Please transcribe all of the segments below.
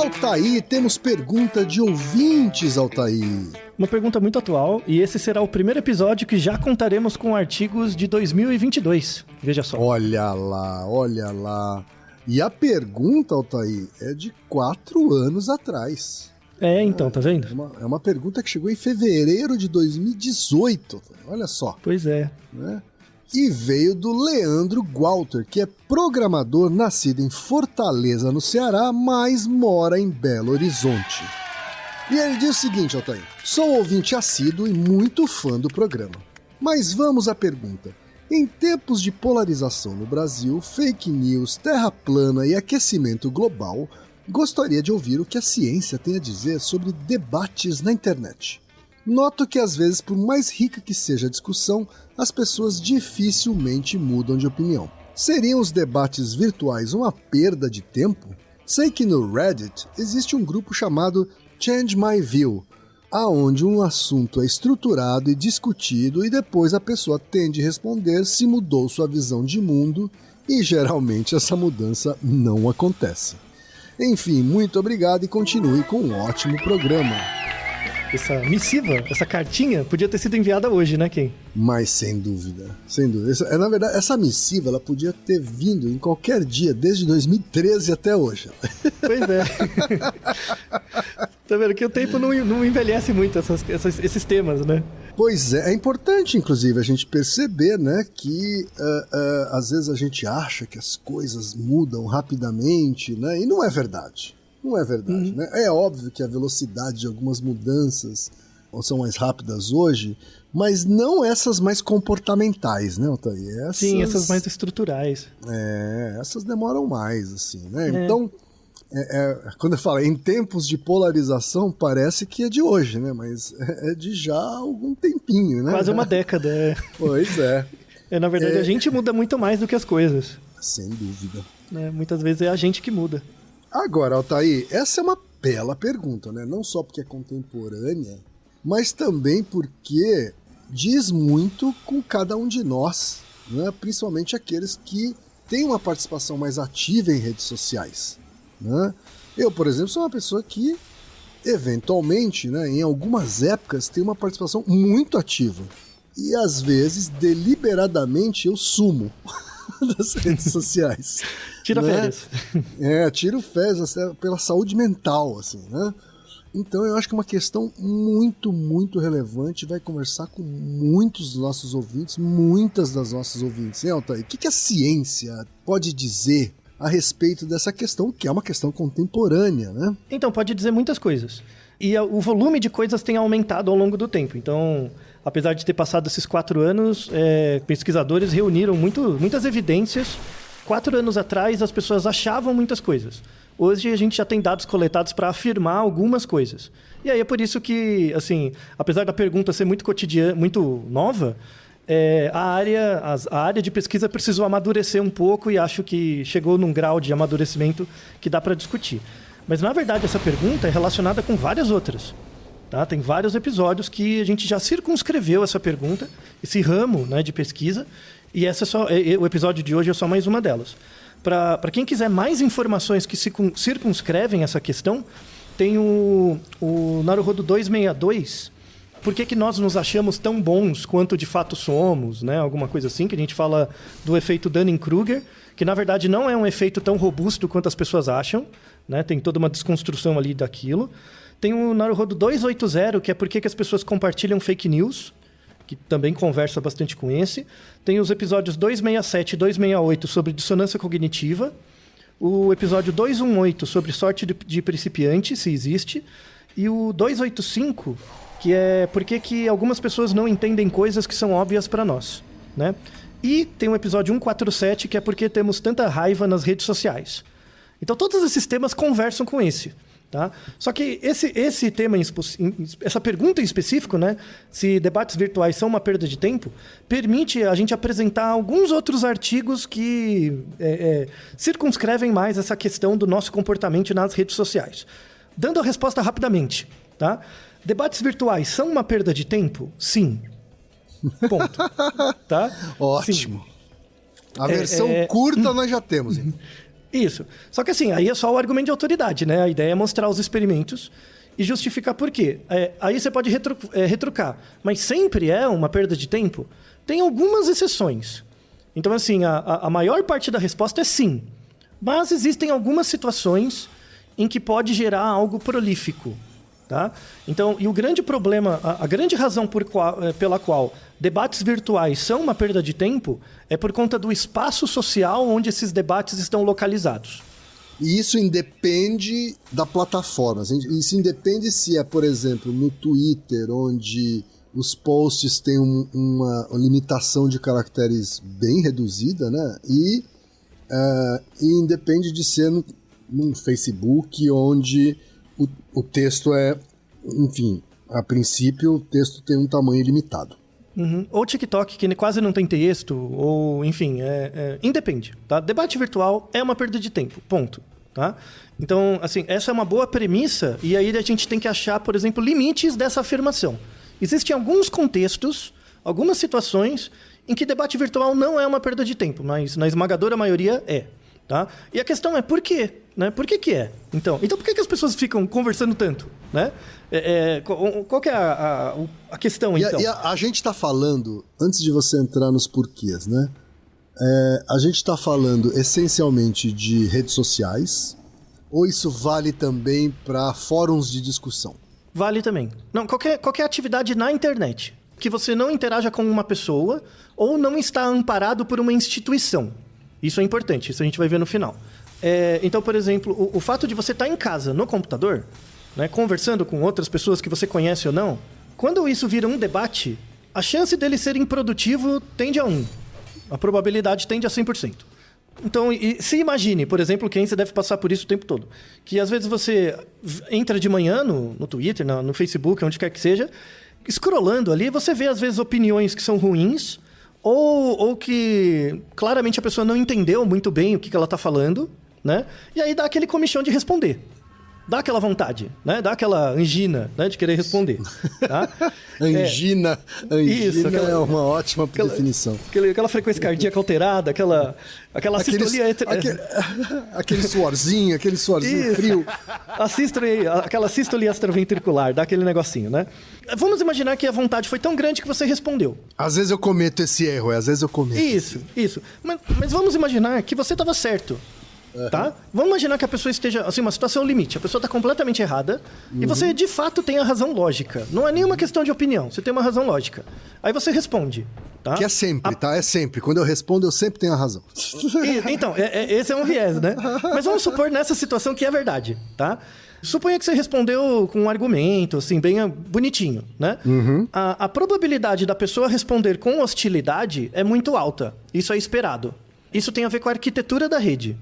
Altair, temos pergunta de ouvintes, Altair. Uma pergunta muito atual, e esse será o primeiro episódio que já contaremos com artigos de 2022. Veja só. Olha lá, olha lá. E a pergunta, Altair, é de 4 anos atrás. Então, tá vendo? É uma pergunta que chegou em fevereiro de 2018. Olha só. Pois é. Né? E veio do Leandro Walter, que é programador nascido em Fortaleza, no Ceará, mas mora em Belo Horizonte. E ele diz o seguinte, Altair: sou ouvinte assíduo e muito fã do programa. Mas vamos à pergunta. Em tempos de polarização no Brasil, fake news, terra plana e aquecimento global, gostaria de ouvir o que a ciência tem a dizer sobre debates na internet. Noto que às vezes, por mais rica que seja a discussão, as pessoas dificilmente mudam de opinião. Seriam os debates virtuais uma perda de tempo? Sei que no Reddit existe um grupo chamado Change My View, aonde um assunto é estruturado e discutido e depois a pessoa tende a responder se mudou sua visão de mundo e geralmente essa mudança não acontece. Enfim, muito obrigado e continue com um ótimo programa. Essa missiva, essa cartinha, podia ter sido enviada hoje, né, Ken? Mas sem dúvida, sem dúvida. Na verdade, essa missiva ela podia ter vindo em qualquer dia, desde 2013 até hoje. Pois é. Tá vendo que o tempo não envelhece muito esses temas, né? Pois é importante, inclusive, a gente perceber, né, que às vezes a gente acha que as coisas mudam rapidamente, né, e não é verdade. Não é verdade, né? É óbvio que a velocidade de algumas mudanças são mais rápidas hoje, mas não essas mais comportamentais, né, Altair? Sim, essas mais estruturais. Essas demoram mais, assim, né? Então, quando eu falo em tempos de polarização, parece que é de hoje, né? Mas é de já algum tempinho, né? Quase uma década. Pois é. Na verdade, a gente muda muito mais do que as coisas. Sem dúvida. Muitas vezes é a gente que muda. Agora, Altair, essa é uma bela pergunta, né? Não só porque é contemporânea, mas também porque diz muito com cada um de nós, né? Principalmente aqueles que têm uma participação mais ativa em redes sociais, né? Eu, por exemplo, sou uma pessoa que, eventualmente, né, em algumas épocas, tem uma participação muito ativa. E, às vezes, deliberadamente, eu sumo das redes sociais. Tira férias. Tiro férias pela saúde mental, assim, né? Então eu acho que é uma questão muito, muito relevante. Vai conversar com muitos dos nossos ouvintes, muitas das nossas ouvintes. Altair, o que a ciência pode dizer a respeito dessa questão, que é uma questão contemporânea, né? Então, pode dizer muitas coisas. E o volume de coisas tem aumentado ao longo do tempo. Então, apesar de ter passado esses 4 anos, pesquisadores reuniram muitas evidências. 4 anos atrás, as pessoas achavam muitas coisas. Hoje, a gente já tem dados coletados para afirmar algumas coisas. E aí é por isso que, assim, apesar da pergunta ser muito cotidiana, muito nova, a área de pesquisa precisou amadurecer um pouco e acho que chegou num grau de amadurecimento que dá para discutir. Mas, na verdade, essa pergunta é relacionada com várias outras. Tá? Tem vários episódios que a gente já circunscreveu essa pergunta, esse ramo, né, de pesquisa, e o episódio de hoje é só mais uma delas. Para quem quiser mais informações que circunscrevem essa questão, tem o Naruhodo 262, por que nós nos achamos tão bons quanto de fato somos, né? Alguma coisa assim, que a gente fala do efeito Dunning-Kruger, que na verdade não é um efeito tão robusto quanto as pessoas acham, né? Tem toda uma desconstrução ali daquilo. Tem o Naruhodo 280, que é por que as pessoas compartilham fake news, que também conversa bastante com esse. Tem os episódios 267 e 268 sobre dissonância cognitiva. O episódio 218 sobre sorte de principiante, se existe. E o 285, que é por que algumas pessoas não entendem coisas que são óbvias para nós, né? E tem o episódio 147, que é por que temos tanta raiva nas redes sociais. Então, todos esses temas conversam com esse. Tá? Só que esse tema, essa pergunta em específico, né, se debates virtuais são uma perda de tempo, permite a gente apresentar alguns outros artigos que circunscrevem mais essa questão do nosso comportamento nas redes sociais. Dando a resposta rapidamente. Tá? Debates virtuais são uma perda de tempo? Sim. Ponto. Tá? Ótimo. Sim. A versão curta nós já temos. Hein? Isso. Só que assim, aí é só o argumento de autoridade, né? A ideia é mostrar os experimentos e justificar por quê. Aí você pode retrucar. Mas sempre é uma perda de tempo? Tem algumas exceções. Então, assim, a maior parte da resposta é sim. Mas existem algumas situações em que pode gerar algo prolífico. Tá? Então, e o grande problema, a grande razão pela qual debates virtuais são uma perda de tempo é por conta do espaço social onde esses debates estão localizados. E isso independe da plataforma. Isso independe se é, por exemplo, no Twitter, onde os posts têm uma limitação de caracteres bem reduzida, né? E independe de ser no Facebook, onde o texto enfim, a princípio o texto tem um tamanho limitado. Uhum. Ou TikTok, que quase não tem texto, ou enfim, independe. Tá? Debate virtual é uma perda de tempo, ponto. Tá? Então, assim, essa é uma boa premissa, e aí a gente tem que achar, por exemplo, limites dessa afirmação. Existem alguns contextos, algumas situações, em que debate virtual não é uma perda de tempo, mas na esmagadora maioria é. Tá? E a questão é por quê? Né? Por que é? Então por que as pessoas ficam conversando tanto? Né? Qual que é a questão, então? E a gente está falando, antes de você entrar nos porquês, né? A gente está falando essencialmente de redes sociais, ou isso vale também para fóruns de discussão? Vale também. Não, qualquer atividade na internet que você não interaja com uma pessoa ou não está amparado por uma instituição. Isso é importante, isso a gente vai ver no final. Então, por exemplo, o fato de você estar em casa, no computador, né, conversando com outras pessoas que você conhece ou não, quando isso vira um debate, a chance dele ser improdutivo tende a 1. A probabilidade tende a 100%. Então, se imagine, por exemplo, quem você deve passar por isso o tempo todo, que às vezes você entra de manhã no Twitter, no Facebook, onde quer que seja, scrollando ali, você vê às vezes opiniões que são ruins, ou que claramente a pessoa não entendeu muito bem o que ela está falando, né? E aí dá aquele comichão de responder. Dá aquela vontade, né? Dá aquela angina, né? De querer responder. Tá? Angina isso, é uma ótima definição. Aquela frequência cardíaca alterada, aquela sistolia... Aquele suorzinho frio. Aquela sístole extraventricular, dá aquele negocinho, né? Vamos imaginar que a vontade foi tão grande que você respondeu. Às vezes eu cometo esse erro, às vezes eu cometo. Isso. Mas vamos imaginar que você estava certo. Tá? Vamos imaginar que a pessoa esteja... Assim, uma situação limite. A pessoa está completamente errada e você, de fato, tem a razão lógica. Não é nenhuma questão de opinião. Você tem uma razão lógica. Aí você responde. Tá? Que é sempre, tá? É sempre. Quando eu respondo, eu sempre tenho a razão. Então, esse é um viés, né? Mas vamos supor nessa situação que é verdade, tá? Suponha que você respondeu com um argumento, assim, bem bonitinho, né? Uhum. A probabilidade da pessoa responder com hostilidade é muito alta. Isso é esperado. Isso tem a ver com a arquitetura da rede.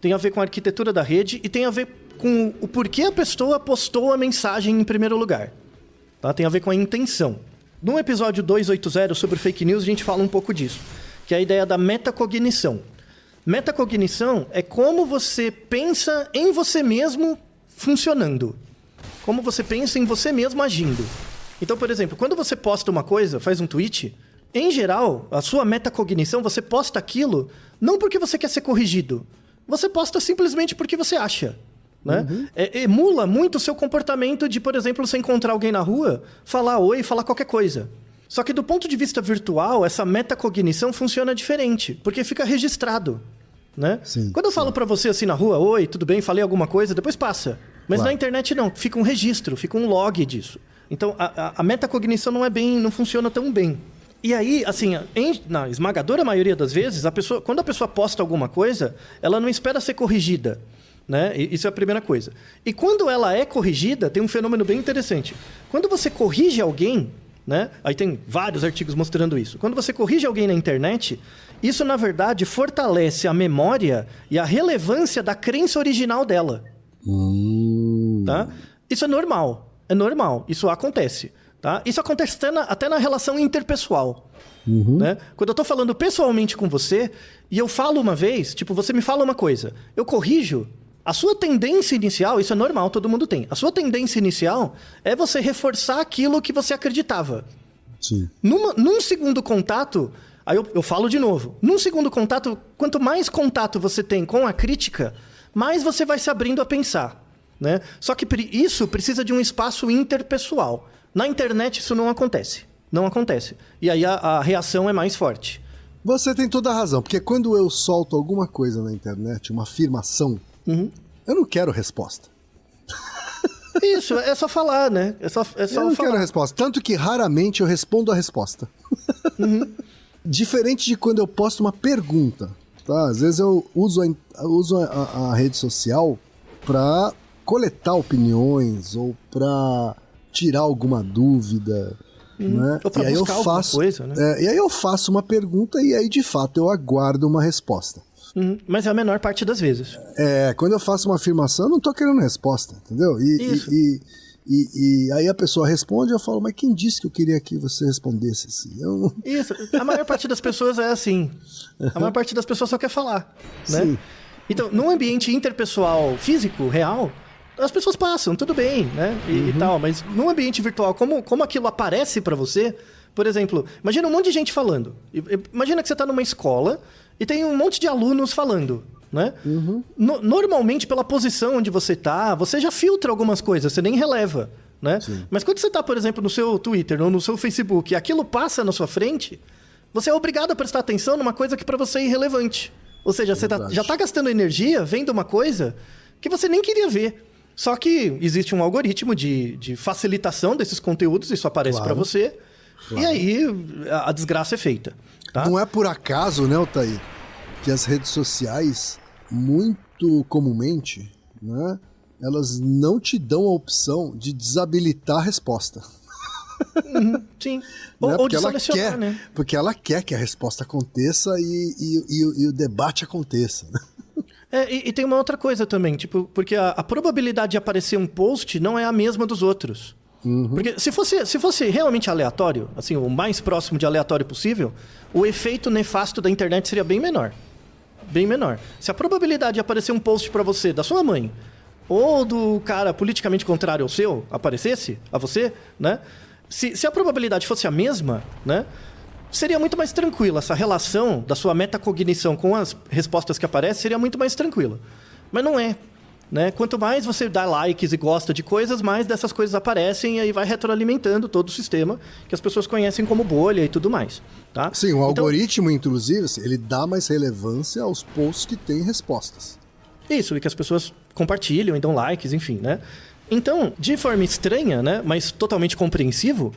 Tem a ver com a arquitetura da rede e tem a ver com o porquê a pessoa postou a mensagem em primeiro lugar. Tá? Tem a ver com a intenção. No episódio 280 sobre fake news, a gente fala um pouco disso, que é a ideia da metacognição. Metacognição é como você pensa em você mesmo funcionando. Como você pensa em você mesmo agindo. Então, por exemplo, quando você posta uma coisa, faz um tweet, em geral, a sua metacognição, você posta aquilo não porque você quer ser corrigido. Você posta simplesmente porque você acha. Né? Uhum. Emula muito o seu comportamento de, por exemplo, você encontrar alguém na rua, falar oi, falar qualquer coisa. Só que do ponto de vista virtual, essa metacognição funciona diferente, porque fica registrado. Né? Sim, quando eu falo pra você assim na rua, oi, tudo bem, falei alguma coisa, depois passa. Mas claro. Na internet não, fica um registro, fica um log disso. Então a metacognição não funciona tão bem. E aí, assim, na esmagadora maioria das vezes, quando a pessoa posta alguma coisa, ela não espera ser corrigida. Né? Isso é a primeira coisa. E quando ela é corrigida, tem um fenômeno bem interessante. Quando você corrige alguém, né? Aí tem vários artigos mostrando isso. Quando você corrige alguém na internet, isso, na verdade, fortalece a memória e a relevância da crença original dela. Tá? Isso é normal. Isso acontece. Tá? Isso acontece até na relação interpessoal. Uhum. Né? Quando eu tô falando pessoalmente com você e eu falo uma vez, tipo, você me fala uma coisa, eu corrijo, a sua tendência inicial, isso é normal, todo mundo tem. A sua tendência inicial é você reforçar aquilo que você acreditava. Sim. Num segundo contato, Aí eu falo de novo. Num segundo contato, quanto mais contato você tem com a crítica, mais você vai se abrindo a pensar, né? Só que isso precisa de um espaço interpessoal. Na internet isso não acontece. Não acontece. E aí a reação é mais forte. Você tem toda a razão, porque quando eu solto alguma coisa na internet, uma afirmação, eu não quero resposta. Isso, é só falar, né? É só eu não quero resposta. Tanto que raramente eu respondo a resposta. Diferente de quando eu posto uma pergunta, tá? Às vezes eu uso a rede social pra coletar opiniões ou pra tirar alguma dúvida, né? Ou pra buscar alguma coisa, né? E aí eu faço uma pergunta e aí, de fato, eu aguardo uma resposta. Mas é a menor parte das vezes. Quando eu faço uma afirmação, eu não tô querendo resposta, entendeu? E aí a pessoa responde, eu falo, mas quem disse que eu queria que você respondesse assim? Isso, a maior parte das pessoas é assim. A maior parte das pessoas só quer falar, né? Sim. Então, num ambiente interpessoal físico, real, as pessoas passam, tudo bem, né? E tal, mas num ambiente virtual, como aquilo aparece pra você, por exemplo, imagina um monte de gente falando. Imagina que você tá numa escola e tem um monte de alunos falando, né? Normalmente, pela posição onde você tá, você já filtra algumas coisas, você nem releva, né? Sim. Mas quando você tá, por exemplo, no seu Twitter ou no seu Facebook e aquilo passa na sua frente, você é obrigado a prestar atenção numa coisa que pra você é irrelevante. Ou seja, você já tá gastando energia vendo uma coisa que você nem queria ver. Só que existe um algoritmo de facilitação desses conteúdos, isso aparece pra você, e aí a desgraça é feita. Tá? Não é por acaso, né, Altair, que as redes sociais, muito comumente, né, elas não te dão a opção de desabilitar a resposta. Sim. Né? Ou de selecionar, né? Porque ela quer que a resposta aconteça e o debate aconteça, né? E tem uma outra coisa também, tipo, porque a probabilidade de aparecer um post não é a mesma dos outros. Porque se fosse realmente aleatório, assim, o mais próximo de aleatório possível, o efeito nefasto da internet seria bem menor. Bem menor. Se a probabilidade de aparecer um post pra você da sua mãe, ou do cara politicamente contrário ao seu, aparecesse a você, né? Se a probabilidade fosse a mesma, né? Seria muito mais tranquila. Essa relação da sua metacognição com as respostas que aparecem seria muito mais tranquila. Mas não é. Né? Quanto mais você dá likes e gosta de coisas, mais dessas coisas aparecem e aí vai retroalimentando todo o sistema que as pessoas conhecem como bolha e tudo mais. Tá? Sim, o algoritmo, inclusive, ele dá mais relevância aos posts que têm respostas. Isso, e que as pessoas compartilham e dão likes, enfim, né? Então, de forma estranha, né, mas totalmente compreensiva,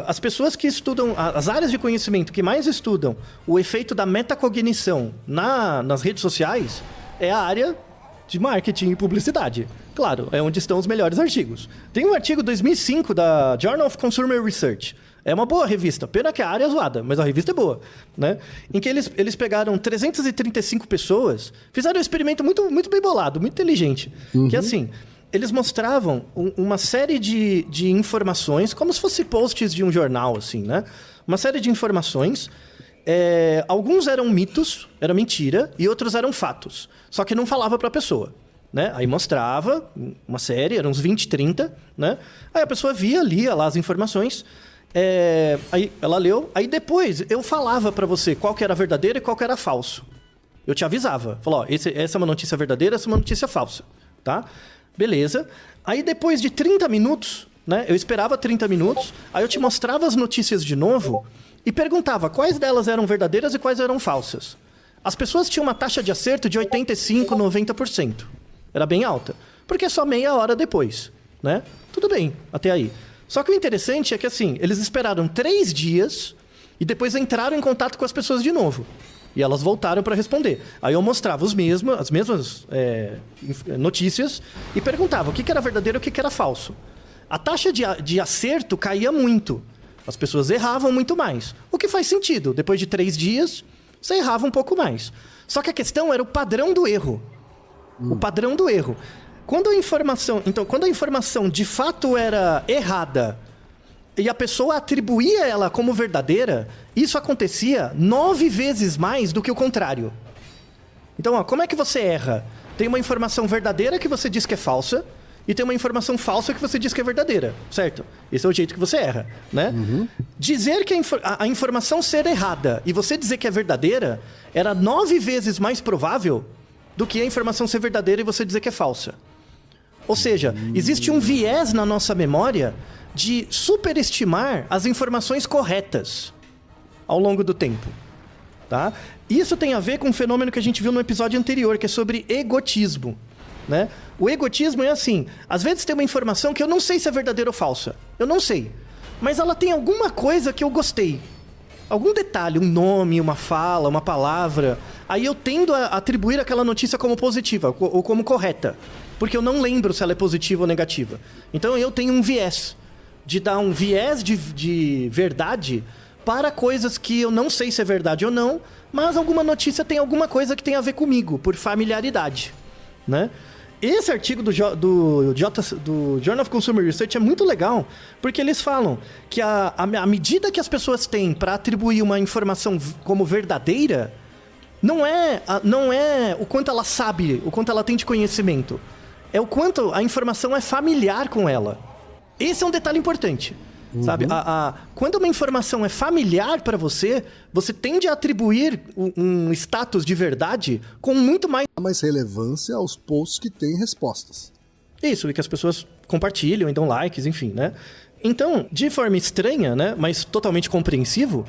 as pessoas que estudam, as áreas de conhecimento que mais estudam o efeito da metacognição nas redes sociais é a área de marketing e publicidade. Claro, é onde estão os melhores artigos. Tem um artigo 2005 da Journal of Consumer Research. É uma boa revista, pena que a área é zoada, mas a revista é boa, né? Em que eles pegaram 335 pessoas, fizeram um experimento muito, muito bem bolado, muito inteligente. Que assim, eles mostravam uma série de informações, como se fossem posts de um jornal, assim, né? Uma série de informações. Alguns eram mitos, era mentira, e outros eram fatos. Só que não falava pra pessoa, né? Aí mostrava uma série, eram uns 20, 30, né? Aí a pessoa lia lá as informações, aí ela leu, aí depois eu falava pra você qual que era verdadeiro e qual que era falso. Eu te avisava, falou, ó, essa é uma notícia verdadeira, essa é uma notícia falsa, tá? Beleza. Aí depois de 30 minutos, né? Eu esperava 30 minutos, aí eu te mostrava as notícias de novo e perguntava quais delas eram verdadeiras e quais eram falsas. As pessoas tinham uma taxa de acerto de 85%, 90%. Era bem alta. Porque é só meia hora depois, né? Tudo bem, até aí. Só que o interessante é que, assim, eles esperaram 3 dias e depois entraram em contato com as pessoas de novo. E elas voltaram para responder. Aí eu mostrava as mesmas notícias e perguntava o que era verdadeiro e o que era falso. A taxa de acerto caía muito. As pessoas erravam muito mais. O que faz sentido. Depois de 3 dias, você errava um pouco mais. Só que a questão era o padrão do erro. O padrão do erro. Quando a informação de fato era errada e a pessoa atribuía ela como verdadeira, isso acontecia 9 vezes mais do que o contrário. Então, como é que você erra? Tem uma informação verdadeira que você diz que é falsa e tem uma informação falsa que você diz que é verdadeira, certo? Esse é o jeito que você erra, né? Dizer que a informação ser errada e você dizer que é verdadeira era 9 vezes mais provável do que a informação ser verdadeira e você dizer que é falsa. Ou seja, existe um viés na nossa memória de superestimar as informações corretas ao longo do tempo, tá? Isso tem a ver com um fenômeno que a gente viu no episódio anterior, que é sobre egotismo, né? O egotismo é assim, às vezes tem uma informação que eu não sei se é verdadeira ou falsa, eu não sei, mas ela tem alguma coisa que eu gostei, algum detalhe, um nome, uma fala, uma palavra, aí eu tendo a atribuir aquela notícia como positiva ou como correta, porque eu não lembro se ela é positiva ou negativa. Então eu tenho um viés, de dar um viés de verdade para coisas que eu não sei se é verdade ou não, mas alguma notícia tem alguma coisa que tem a ver comigo, por familiaridade, né? Esse artigo do Journal of Consumer Research é muito legal, porque eles falam que a medida que as pessoas têm para atribuir uma informação como verdadeira não é o quanto ela sabe, o quanto ela tem de conhecimento, é o quanto a informação é familiar com ela. Esse é um detalhe importante. Sabe? Quando uma informação é familiar para você, você tende a atribuir um status de verdade com muito mais relevância aos posts que têm respostas. Isso, e que as pessoas compartilham e dão likes, enfim, né? Então, de forma estranha, né, mas totalmente compreensiva,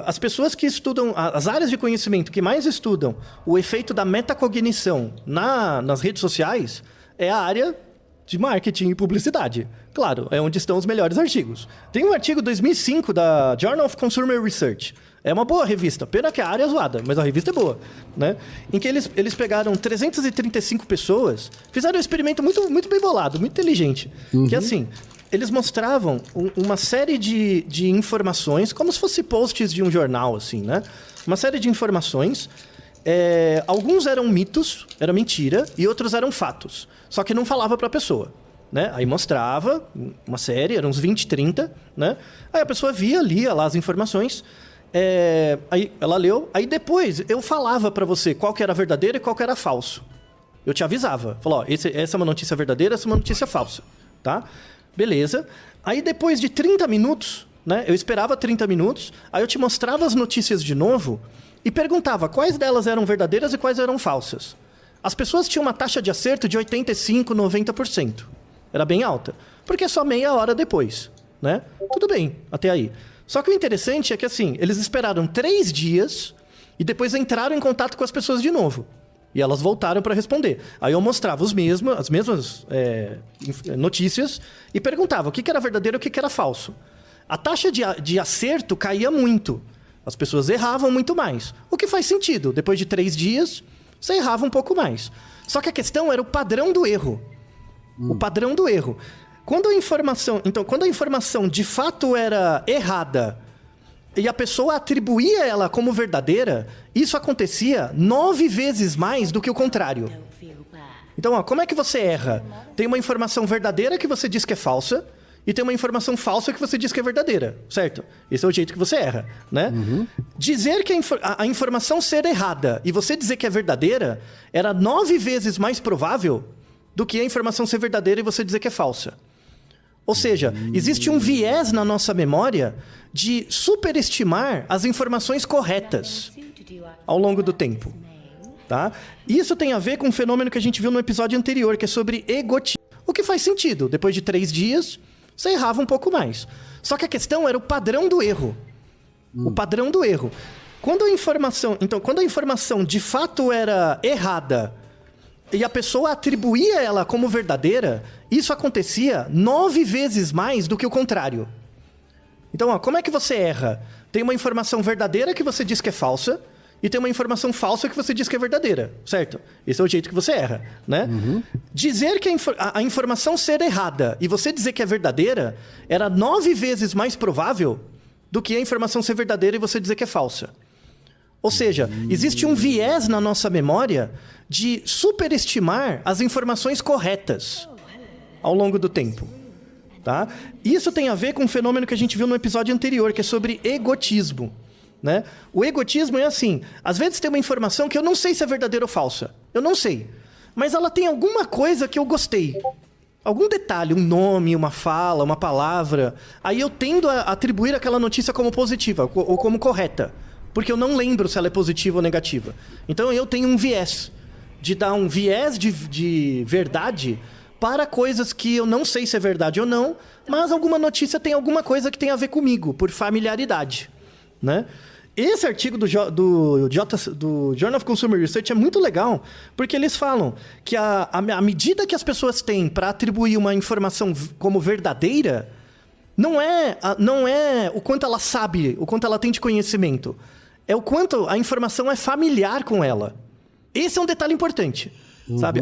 as pessoas que estudam, as áreas de conhecimento que mais estudam o efeito da metacognição nas redes sociais é a área de marketing e publicidade. Claro, é onde estão os melhores artigos. Tem um artigo 2005 da Journal of Consumer Research. É uma boa revista, pena que a área é zoada, mas a revista é boa, né? Em que eles pegaram 335 pessoas, fizeram um experimento muito, muito bem bolado, muito inteligente. Que assim, eles mostravam uma série de informações, como se fosse posts de um jornal, assim, né? Uma série de informações. Alguns eram mitos, era mentira, e outros eram fatos. Só que não falava para a pessoa, né? Aí mostrava uma série, eram uns 20, 30, né? Aí a pessoa lia lá as informações, aí ela leu, aí depois eu falava para você qual que era verdadeiro e qual que era falso. Eu te avisava, falou, essa é uma notícia verdadeira, essa é uma notícia falsa, tá? Beleza. Aí depois de 30 minutos, né? Eu esperava 30 minutos, aí eu te mostrava as notícias de novo e perguntava quais delas eram verdadeiras e quais eram falsas. As pessoas tinham uma taxa de acerto de 85%, 90%. Era bem alta. Porque é só meia hora depois, né? Tudo bem, até aí. Só que o interessante é que, assim, eles esperaram 3 dias e depois entraram em contato com as pessoas de novo. E elas voltaram para responder. Aí eu mostrava as mesmas notícias e perguntava o que era verdadeiro e o que era falso. A taxa de acerto caía muito. As pessoas erravam muito mais. O que faz sentido. Depois de 3 dias, você errava um pouco mais. Só que a questão era o padrão do erro. O padrão do erro. Quando a informação de fato era errada e a pessoa atribuía ela como verdadeira, isso acontecia 9 vezes mais do que o contrário. Então, como é que você erra? Tem uma informação verdadeira que você diz que é falsa, e tem uma informação falsa que você diz que é verdadeira, certo? Esse é o jeito que você erra, né? Dizer que a informação ser errada e você dizer que é verdadeira era 9 vezes mais provável do que a informação ser verdadeira e você dizer que é falsa. Ou seja, existe um viés na nossa memória de superestimar as informações corretas ao longo do tempo, tá? Isso tem a ver com um fenômeno que a gente viu no episódio anterior, que é sobre egotismo. O que faz sentido. Depois de 3 dias, você errava um pouco mais. Só que a questão era o padrão do erro. O padrão do erro. Quando a informação de fato era errada e a pessoa atribuía ela como verdadeira, isso acontecia 9 vezes mais do que o contrário. Então, como é que você erra? Tem uma informação verdadeira que você diz que é falsa e tem uma informação falsa que você diz que é verdadeira, certo? Esse é o jeito que você erra, né? Dizer que a informação ser errada e você dizer que é verdadeira era 9 vezes mais provável do que a informação ser verdadeira e você dizer que é falsa. Ou seja, existe um viés na nossa memória de superestimar as informações corretas ao longo do tempo, tá? Isso tem a ver com um fenômeno que a gente viu no episódio anterior, que é sobre egotismo, né? O egotismo é assim, às vezes tem uma informação que eu não sei se é verdadeira ou falsa. Eu não sei. mas ela tem alguma coisa que eu gostei. Algum detalhe, um nome, uma fala, uma palavra. Aí eu tendo a atribuir aquela notícia como positiva ou como correta. Porque eu não lembro se ela é positiva ou negativa. Então eu tenho um viés. De dar um viés de verdade para coisas que eu não sei se é verdade ou não, mas alguma notícia tem alguma coisa que tem a ver comigo, por familiaridade, né? Esse artigo do Journal of Consumer Research é muito legal, porque eles falam que a medida que as pessoas têm para atribuir uma informação como verdadeira não é o quanto ela sabe, o quanto ela tem de conhecimento. É o quanto a informação é familiar com ela. Esse é um detalhe importante. Sabe?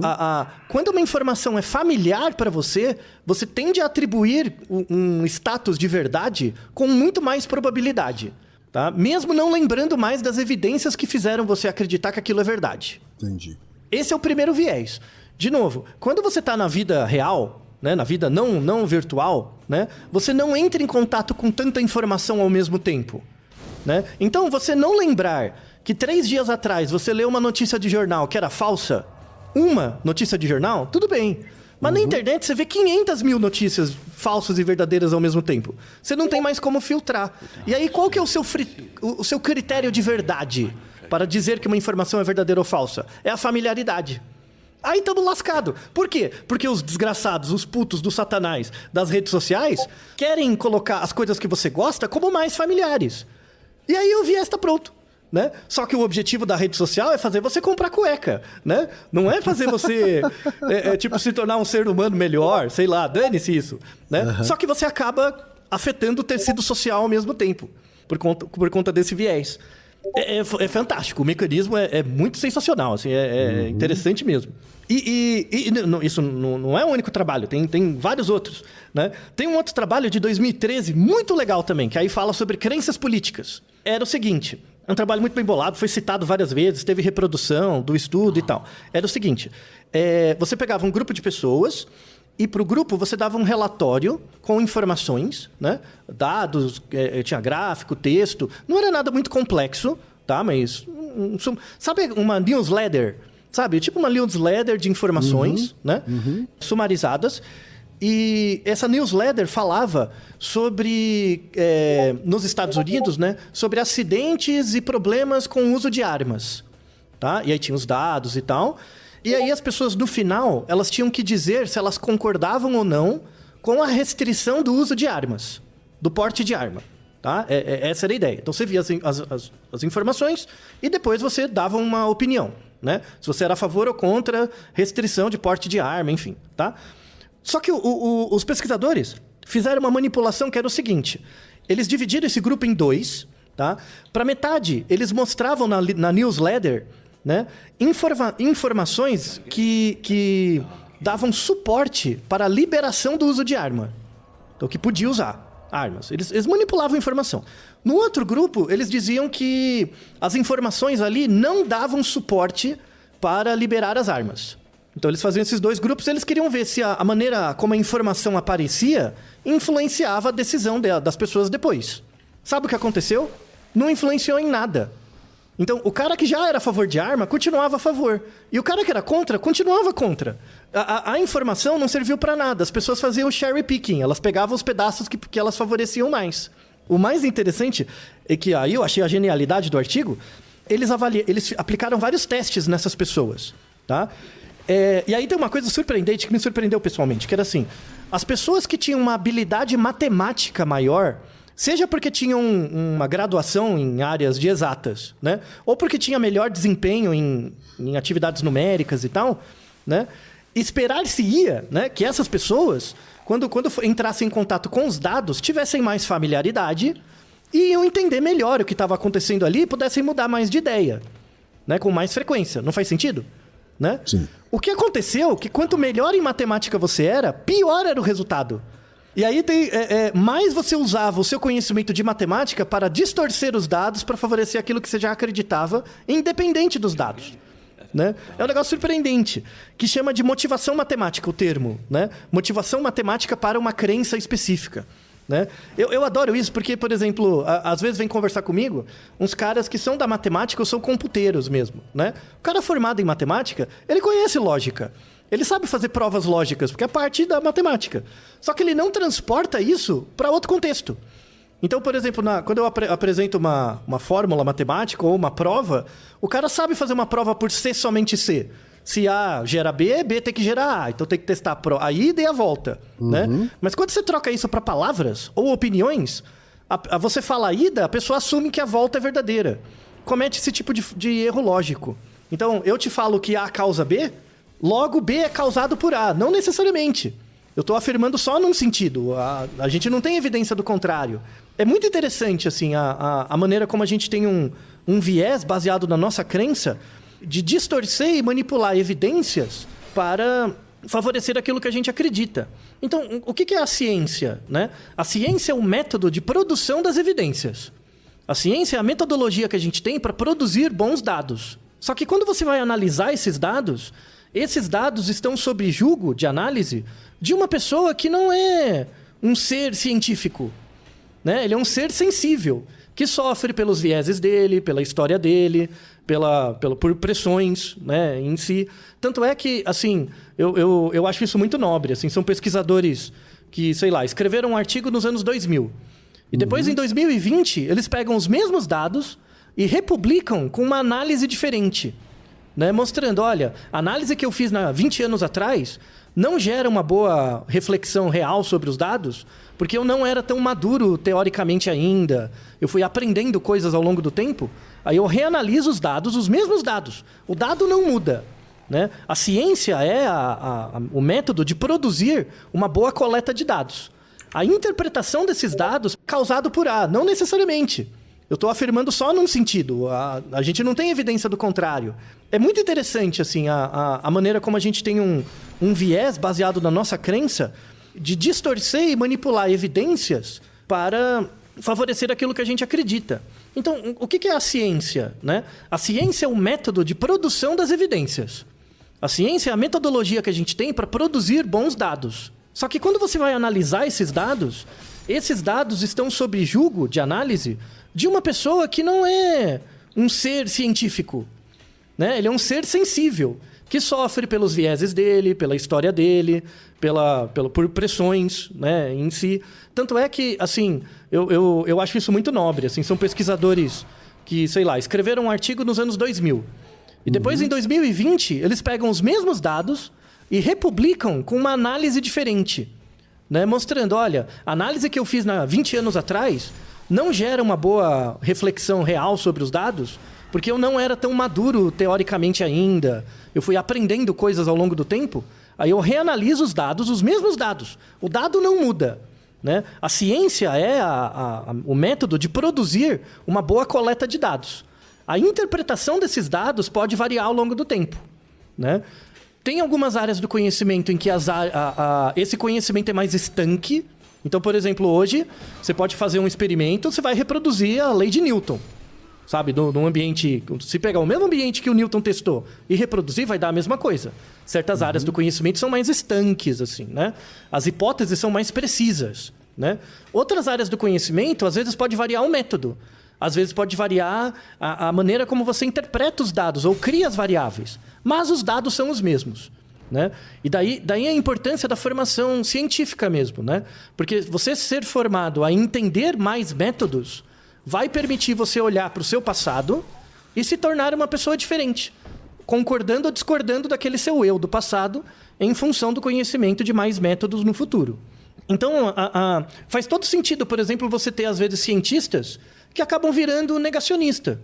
Quando uma informação é familiar para você, você tende a atribuir um status de verdade com muito mais probabilidade. Tá? Mesmo não lembrando mais das evidências que fizeram você acreditar que aquilo é verdade. Entendi. Esse é o primeiro viés. De novo, quando você está na vida real, né, na vida não virtual, né, você não entra em contato com tanta informação ao mesmo tempo. Né? Então, você não lembrar que 3 dias atrás você leu uma notícia de jornal que era falsa, uma notícia de jornal, tudo bem. Mas na internet você vê 500 mil notícias falsas e verdadeiras ao mesmo tempo. Você não tem mais como filtrar. E aí, qual que é o seu critério de verdade para dizer que uma informação é verdadeira ou falsa? É a familiaridade. Aí estamos lascados. Por quê? Porque os desgraçados, os putos do satanás das redes sociais querem colocar as coisas que você gosta como mais familiares. E aí o viés está pronto. Né? Só que o objetivo da rede social é fazer você comprar cueca, né? Não é fazer você tipo, se tornar um ser humano melhor, sei lá, dane-se isso, né? Só que você acaba afetando o tecido social ao mesmo tempo, por conta desse viés. É fantástico, o mecanismo é muito sensacional, assim, é interessante mesmo. E isso não é o único trabalho, tem vários outros, né? Tem um outro trabalho de 2013, muito legal também, que aí fala sobre crenças políticas. Era o seguinte... É um trabalho muito bem bolado, foi citado várias vezes, teve reprodução do estudo e tal. Era o seguinte, você pegava um grupo de pessoas e para o grupo você dava um relatório com informações, né? Dados, tinha gráfico, texto, não era nada muito complexo, tá? Mas, sabe uma newsletter? Sabe? Tipo uma newsletter de informações, né? Sumarizadas. E essa newsletter falava sobre, nos Estados Unidos, né, sobre acidentes e problemas com o uso de armas. Tá? E aí tinha os dados e tal. E aí as pessoas, no final, elas tinham que dizer se elas concordavam ou não com a restrição do uso de armas, do porte de arma. Tá? Essa era a ideia. Então você via as informações e depois você dava uma opinião. Né? Se você era a favor ou contra restrição de porte de arma, enfim. Tá? Só que os pesquisadores fizeram uma manipulação que era o seguinte. Eles dividiram esse grupo em 2, tá? Para metade, eles mostravam na newsletter, né, informações que davam suporte para a liberação do uso de arma. Então, que podia usar armas. Eles manipulavam a informação. No outro grupo, eles diziam que as informações ali não davam suporte para liberar as armas. Então, eles faziam esses 2 grupos, eles queriam ver se a maneira como a informação aparecia influenciava a decisão das pessoas depois. Sabe o que aconteceu? Não influenciou em nada. Então, o cara que já era a favor de arma, continuava a favor. E o cara que era contra, continuava contra. A informação não serviu para nada. As pessoas faziam o cherry picking. Elas pegavam os pedaços que elas favoreciam mais. O mais interessante é que aí eu achei a genialidade do artigo. Eles aplicaram vários testes nessas pessoas, tá? E aí tem uma coisa surpreendente que me surpreendeu pessoalmente, que era assim, as pessoas que tinham uma habilidade matemática maior, seja porque tinham uma graduação em áreas de exatas, né? Ou porque tinha melhor desempenho em atividades numéricas e tal, né? Esperar-se-ia, né, que essas pessoas, quando entrassem em contato com os dados, tivessem mais familiaridade e iam entender melhor o que estava acontecendo ali e pudessem mudar mais de ideia, né, com mais frequência. Não faz sentido? Né? Sim. O que aconteceu, que quanto melhor em matemática você era, pior era o resultado. E aí mais você usava o seu conhecimento de matemática para distorcer os dados para favorecer aquilo que você já acreditava, independente dos dados. Né? É um negócio surpreendente, que chama de motivação matemática o termo. Né? Motivação matemática para uma crença específica. né? Eu adoro isso porque, por exemplo, às vezes vem conversar comigo uns caras que são da matemática ou são computeiros mesmo, né? O cara formado em matemática, ele conhece lógica. Ele sabe fazer provas lógicas, porque é parte da matemática. Só que ele não transporta isso para outro contexto. Então, por exemplo, quando eu apresento uma fórmula matemática ou uma prova, o cara sabe fazer uma prova por C somente C. Se A gera B, B tem que gerar A. Então tem que testar a ida e a volta. Né? Mas quando você troca isso para palavras ou opiniões, você fala a ida, a pessoa assume que a volta é verdadeira. Comete esse tipo de erro lógico. Então, eu te falo que A causa B, logo B é causado por A. Não necessariamente. Eu estou afirmando só num sentido. A gente não tem evidência do contrário. É muito interessante assim, a maneira como a gente tem um viés baseado na nossa crença de distorcer e manipular evidências para favorecer aquilo que a gente acredita. Então, o que é a ciência? Né? A ciência é um método de produção das evidências. A ciência é a metodologia que a gente tem para produzir bons dados. Só que quando você vai analisar esses dados estão sob julgo de análise de uma pessoa que não é um ser científico. Né? Ele é um ser sensível, que sofre pelos vieses dele, pela história dele, por pressões, né, em si. Tanto é que, assim, eu acho isso muito nobre. Assim, são pesquisadores que, sei lá, escreveram um artigo nos anos 2000. E depois, em 2020, eles pegam os mesmos dados e republicam com uma análise diferente. Né, mostrando, olha, a análise que eu fiz 20 anos atrás não gera uma boa reflexão real sobre os dados, porque eu não era tão maduro teoricamente ainda. Eu fui aprendendo coisas ao longo do tempo, aí eu reanaliso os dados, os mesmos dados. O dado não muda. Né? A ciência é o método de produzir uma boa coleta de dados. A interpretação desses dados é causado por A, não necessariamente. Eu estou afirmando só num sentido. A gente não tem evidência do contrário. É muito interessante assim, a maneira como a gente tem um viés baseado na nossa crença de distorcer e manipular evidências para favorecer aquilo que a gente acredita. Então, o que é a ciência? Né? A ciência é um método de produção das evidências. A ciência é a metodologia que a gente tem para produzir bons dados. Só que quando você vai analisar esses dados estão sob julgo de análise de uma pessoa que não é um ser científico. Né? Ele é um ser sensível, que sofre pelos vieses dele, pela história dele, por pressões, né, em si. Tanto é que, assim, eu acho isso muito nobre. Assim, são pesquisadores que, sei lá, escreveram um artigo nos anos 2000. E depois, em 2020, eles pegam os mesmos dados e republicam com uma análise diferente. Né, mostrando, olha, a análise que eu fiz 20 anos atrás não gera uma boa reflexão real sobre os dados, porque eu não era tão maduro teoricamente ainda. Eu fui aprendendo coisas ao longo do tempo, aí eu reanaliso os dados, os mesmos dados. O dado não muda. Né? A ciência é o método de produzir uma boa coleta de dados. A interpretação desses dados pode variar ao longo do tempo. Né? Tem algumas áreas do conhecimento em que esse conhecimento é mais estanque. Então, por exemplo, hoje, você pode fazer um experimento, você vai reproduzir a lei de Newton. Sabe? Num ambiente... Se pegar o mesmo ambiente que o Newton testou e reproduzir, vai dar a mesma coisa. Certas áreas do conhecimento são mais estanques, assim, né? As hipóteses são mais precisas, né? Outras áreas do conhecimento, às vezes, pode variar o método. Às vezes pode variar a maneira como você interpreta os dados ou cria as variáveis. Mas os dados são os mesmos. Né? E daí a importância da formação científica mesmo. Né? Porque você ser formado a entender mais métodos vai permitir você olhar para o seu passado e se tornar uma pessoa diferente. Concordando ou discordando daquele seu eu do passado em função do conhecimento de mais métodos no futuro. Então, faz todo sentido, por exemplo, você ter, às vezes, cientistas que acabam virando negacionista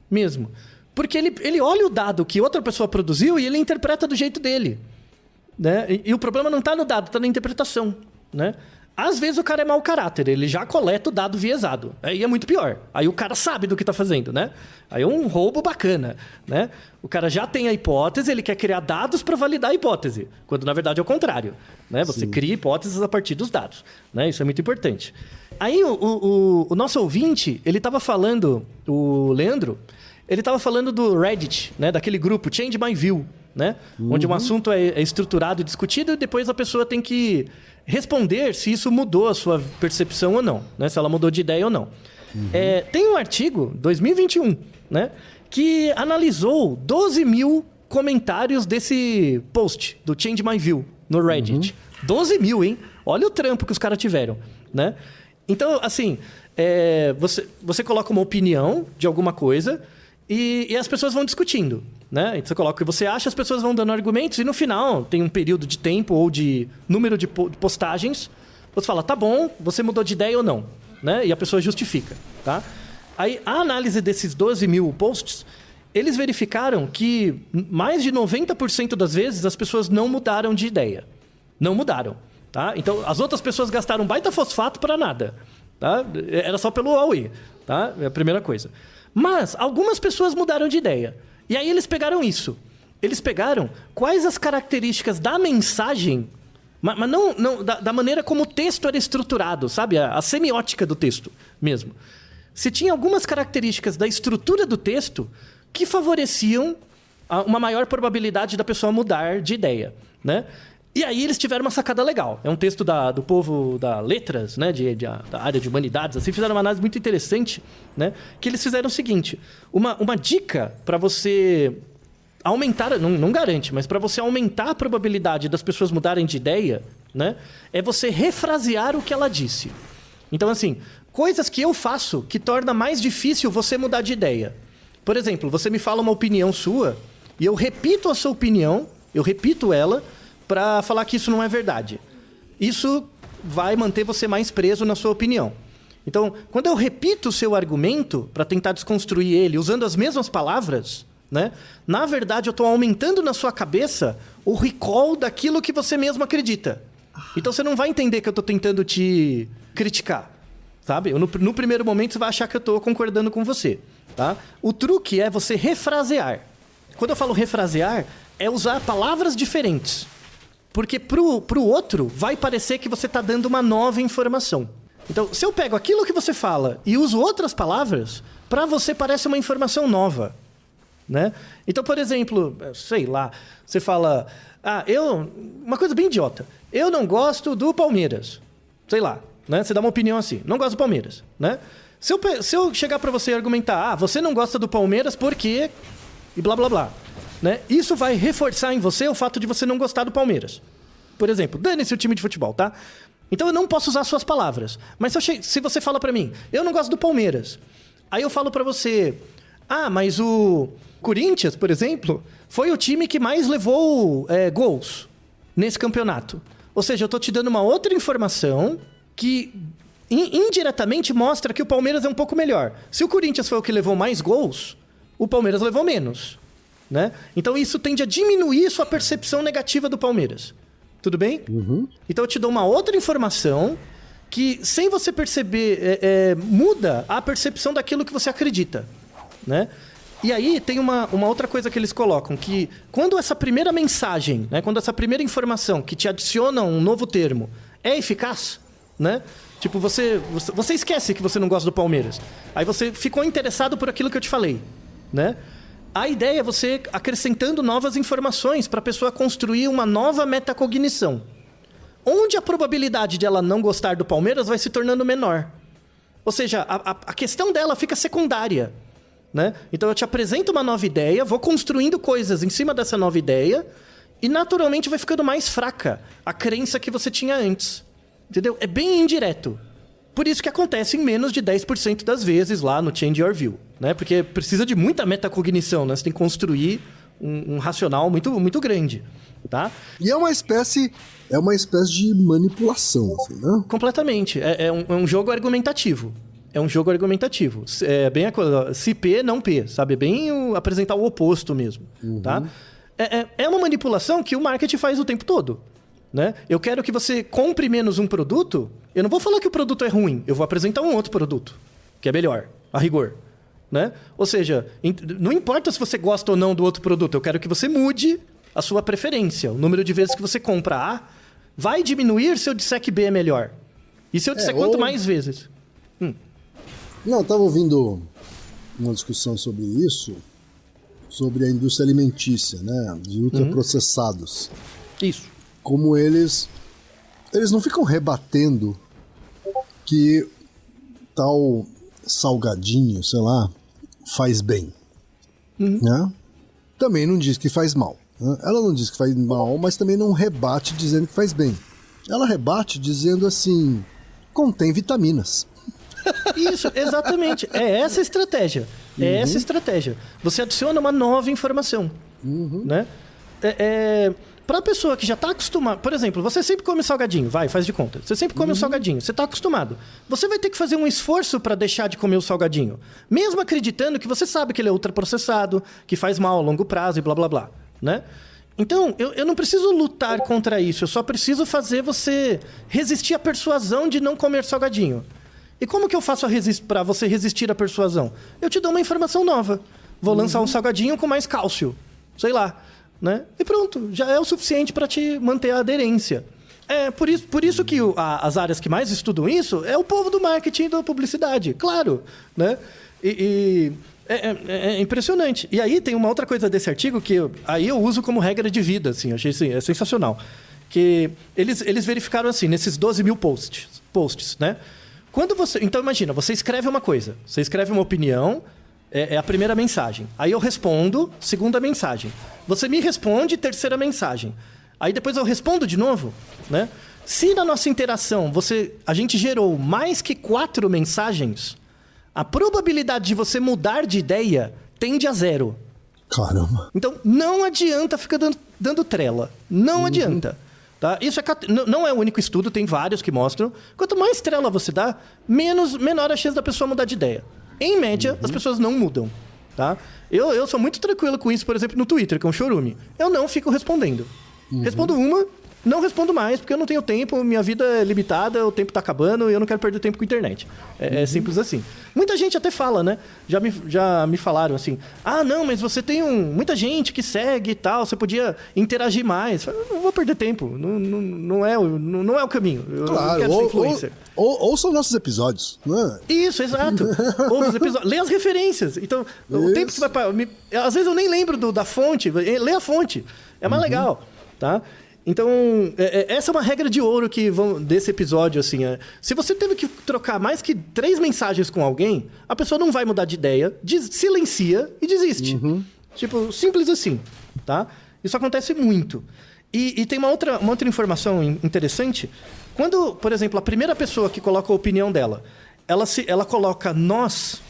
mesmo. Porque ele olha o dado que outra pessoa produziu e ele interpreta do jeito dele. Né? E o problema não está no dado, está na interpretação. Né? Às vezes o cara é mau caráter, ele já coleta o dado viesado. Aí é muito pior. Aí o cara sabe do que está fazendo, né? Aí é um roubo bacana. Né? O cara já tem a hipótese, ele quer criar dados para validar a hipótese. Quando na verdade é o contrário. Né? Você cria hipóteses a partir dos dados. Né? Isso é muito importante. Aí o nosso ouvinte, ele estava falando, o Leandro, ele estava falando do Reddit, né? Daquele grupo, Change My View. né? Onde um assunto é estruturado e discutido e depois a pessoa tem que responder se isso mudou a sua percepção ou não, né? Se ela mudou de ideia ou não. Tem um artigo, 2021, né? Que analisou 12 mil comentários desse post, do Change My View, no Reddit. 12 mil, hein? Olha o trampo que os caras tiveram, né? Então, assim, você coloca uma opinião de alguma coisa e as pessoas vão discutindo, né? Então, você coloca o que você acha, as pessoas vão dando argumentos e no final tem um período de tempo ou de número de postagens. Você fala, tá bom, você mudou de ideia ou não, né? E a pessoa justifica, tá? Aí, a análise desses 12 mil posts, eles verificaram que mais de 90% das vezes as pessoas não mudaram de ideia. Não mudaram, tá? Então, as outras pessoas gastaram baita fosfato para nada, tá? Era só pelo Huawei, tá? É a primeira coisa. Mas algumas pessoas mudaram de ideia. E aí eles pegaram isso. Eles pegaram quais as características da mensagem, mas não da maneira como o texto era estruturado, sabe? A semiótica do texto mesmo. Se tinha algumas características da estrutura do texto que favoreciam uma maior probabilidade da pessoa mudar de ideia, né? E aí eles tiveram uma sacada legal. É um texto do povo da letras, né? Da área de humanidades, assim, fizeram uma análise muito interessante, né? Que eles fizeram o seguinte, uma dica para você aumentar, não garante, mas para você aumentar a probabilidade das pessoas mudarem de ideia, né? É você refrasear o que ela disse. Então, assim, coisas que eu faço que torna mais difícil você mudar de ideia. Por exemplo, você me fala uma opinião sua e eu repito a sua opinião, eu repito ela para falar que isso não é verdade. Isso vai manter você mais preso na sua opinião. Então, quando eu repito o seu argumento para tentar desconstruir ele usando as mesmas palavras, né? Na verdade, eu estou aumentando na sua cabeça o recall daquilo que você mesmo acredita. Então, você não vai entender que eu estou tentando te criticar, sabe? No primeiro momento, você vai achar que eu estou concordando com você, tá? O truque é você refrasear. Quando eu falo refrasear, é usar palavras diferentes. Porque pro outro, vai parecer que você está dando uma nova informação. Então, se eu pego aquilo que você fala e uso outras palavras, para você parece uma informação nova, né? Então, por exemplo, sei lá, você fala... uma coisa bem idiota. Eu não gosto do Palmeiras. Sei lá, né? Você dá uma opinião assim. Não gosto do Palmeiras, né? Se eu chegar para você e argumentar... você não gosta do Palmeiras porque... e blá, blá, blá. Né? Isso vai reforçar em você o fato de você não gostar do Palmeiras. Por exemplo, dane-se o time de futebol, tá? Então eu não posso usar suas palavras. Mas se você fala pra mim, eu não gosto do Palmeiras. Aí eu falo pra você, mas o Corinthians, por exemplo, foi o time que mais levou gols nesse campeonato. Ou seja, eu tô te dando uma outra informação que indiretamente mostra que o Palmeiras é um pouco melhor. Se o Corinthians foi o que levou mais gols, o Palmeiras levou menos. Né? Então isso tende a diminuir sua percepção negativa do Palmeiras. Tudo bem? Então eu te dou uma outra informação que, sem você perceber, muda a percepção daquilo que você acredita. Né? E aí tem uma outra coisa que eles colocam, que quando essa primeira mensagem, né, quando essa primeira informação que te adiciona um novo termo é eficaz, né? Tipo, você esquece que você não gosta do Palmeiras. Aí você ficou interessado por aquilo que eu te falei, né? A ideia é você acrescentando novas informações para a pessoa construir uma nova metacognição. Onde a probabilidade de ela não gostar do Palmeiras vai se tornando menor. Ou seja, a questão dela fica secundária. Né? Então eu te apresento uma nova ideia, vou construindo coisas em cima dessa nova ideia e naturalmente vai ficando mais fraca a crença que você tinha antes. Entendeu? É bem indireto. Por isso que acontece em menos de 10% das vezes lá no Change Your View, né? Porque precisa de muita metacognição, né? Você tem que construir um racional muito, muito grande, tá? E é uma espécie de manipulação, assim, né? Completamente. É um jogo argumentativo. É um jogo argumentativo. É bem a coisa, se P, não P, sabe? É bem apresentar o oposto mesmo, tá? É uma manipulação que o marketing faz o tempo todo. Né? Eu quero que você compre menos um produto. Eu não vou falar que o produto é ruim. Eu vou apresentar um outro produto que é melhor, a rigor. Né? Ou seja, não importa se você gosta ou não do outro produto. Eu quero que você mude a sua preferência. O número de vezes que você compra A vai diminuir se eu disser que B é melhor. E se eu disser quanto mais vezes? Não, eu estava ouvindo uma discussão sobre isso, sobre a indústria alimentícia, né? De ultraprocessados. Isso. Como eles não ficam rebatendo que tal salgadinho, sei lá, faz bem. Né? Também não diz que faz mal. Né? Ela não diz que faz mal, mas também não rebate dizendo que faz bem. Ela rebate dizendo assim, contém vitaminas. Isso, exatamente. É essa a estratégia. É essa a estratégia. Você adiciona uma nova informação. Né? Para a pessoa que já está acostumada... Por exemplo, você sempre come salgadinho. Faz de conta. Você sempre come um salgadinho. Você está acostumado. Você vai ter que fazer um esforço para deixar de comer o salgadinho. Mesmo acreditando que você sabe que ele é ultraprocessado, que faz mal a longo prazo e blá, blá, blá. Né? Então, eu não preciso lutar contra isso. Eu só preciso fazer você resistir à persuasão de não comer salgadinho. E como que eu faço para você resistir à persuasão? Eu te dou uma informação nova. Vou lançar um salgadinho com mais cálcio. Sei lá. Né? E pronto, já é o suficiente para te manter a aderência. Por isso que as áreas que mais estudam isso é o povo do marketing e da publicidade, claro. Né? É impressionante. E aí tem uma outra coisa desse artigo que eu uso como regra de vida, assim, eu achei assim, é sensacional. Que eles verificaram assim, nesses 12 mil posts, né? Então imagina, você escreve uma coisa, você escreve uma opinião, é a primeira mensagem. Aí eu respondo, segunda mensagem. Você me responde, terceira mensagem. Aí depois eu respondo de novo, né? Se na nossa interação a gente gerou mais que 4 mensagens, a probabilidade de você mudar de ideia tende a 0. Caramba. Então não adianta ficar dando trela. Não adianta. Tá? Isso não é o único estudo, tem vários que mostram. Quanto mais trela você dá, menor a chance da pessoa mudar de ideia. Em média, as pessoas não mudam. Tá? Eu sou muito tranquilo com isso, por exemplo, no Twitter, que é um chorume. Eu não fico respondendo. Respondo uma, não respondo mais, porque eu não tenho tempo, minha vida é limitada, o tempo tá acabando e eu não quero perder tempo com a internet. É simples assim. Muita gente até fala, né? Já me falaram assim, não, mas você tem muita gente que segue e tal, você podia interagir mais. Eu não vou perder tempo, não é o caminho. Eu não quero ser influencer. Ouça os nossos episódios, né? Isso, exato. Ouça os episódios. Lê as referências. Então, o tempo que você vai... Às vezes eu nem lembro da fonte. Lê a fonte. É mais legal, tá? Então, essa é uma regra de ouro desse episódio, assim. Se você teve que trocar mais que 3 mensagens com alguém, a pessoa não vai mudar de ideia, silencia e desiste. Tipo, simples assim, tá? Isso acontece muito. E tem uma outra informação interessante. Quando, por exemplo, a primeira pessoa que coloca a opinião dela, ela coloca nós,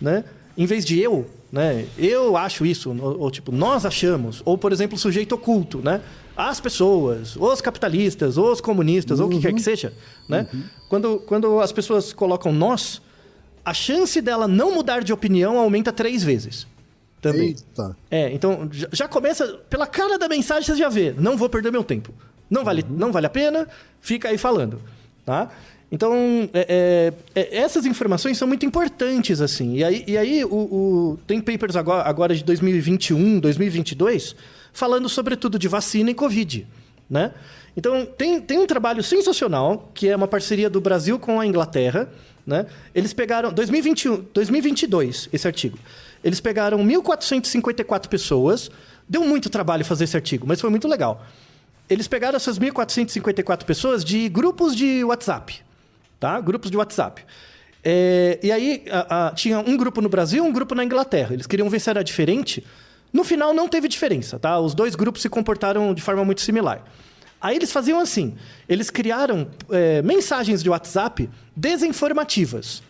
né? Em vez de eu, né? Eu acho isso, ou tipo, nós achamos. Ou, por exemplo, sujeito oculto, né? As pessoas, os capitalistas, os comunistas, ou o que quer que seja, né? Quando as pessoas colocam nós, a chance dela não mudar de opinião aumenta 3 vezes. Também. Eita. Então, já começa... Pela cara da mensagem, você já vê. Não vou perder meu tempo. Não vale a pena, fica aí falando, tá? Então, essas informações são muito importantes, assim. E aí tem papers agora de 2021, 2022, falando sobretudo de vacina e Covid, né? Então, tem um trabalho sensacional, que é uma parceria do Brasil com a Inglaterra, né? Eles pegaram... 2022, esse artigo. Eles pegaram 1.454 pessoas. Deu muito trabalho fazer esse artigo, mas foi muito legal. Eles pegaram essas 1.454 pessoas de grupos de WhatsApp. Tá? Grupos de WhatsApp. E aí, tinha um grupo no Brasil e um grupo na Inglaterra. Eles queriam ver se era diferente. No final, não teve diferença. Tá? Os 2 grupos se comportaram de forma muito similar. Aí eles faziam assim. Eles criaram mensagens de WhatsApp desinformativas.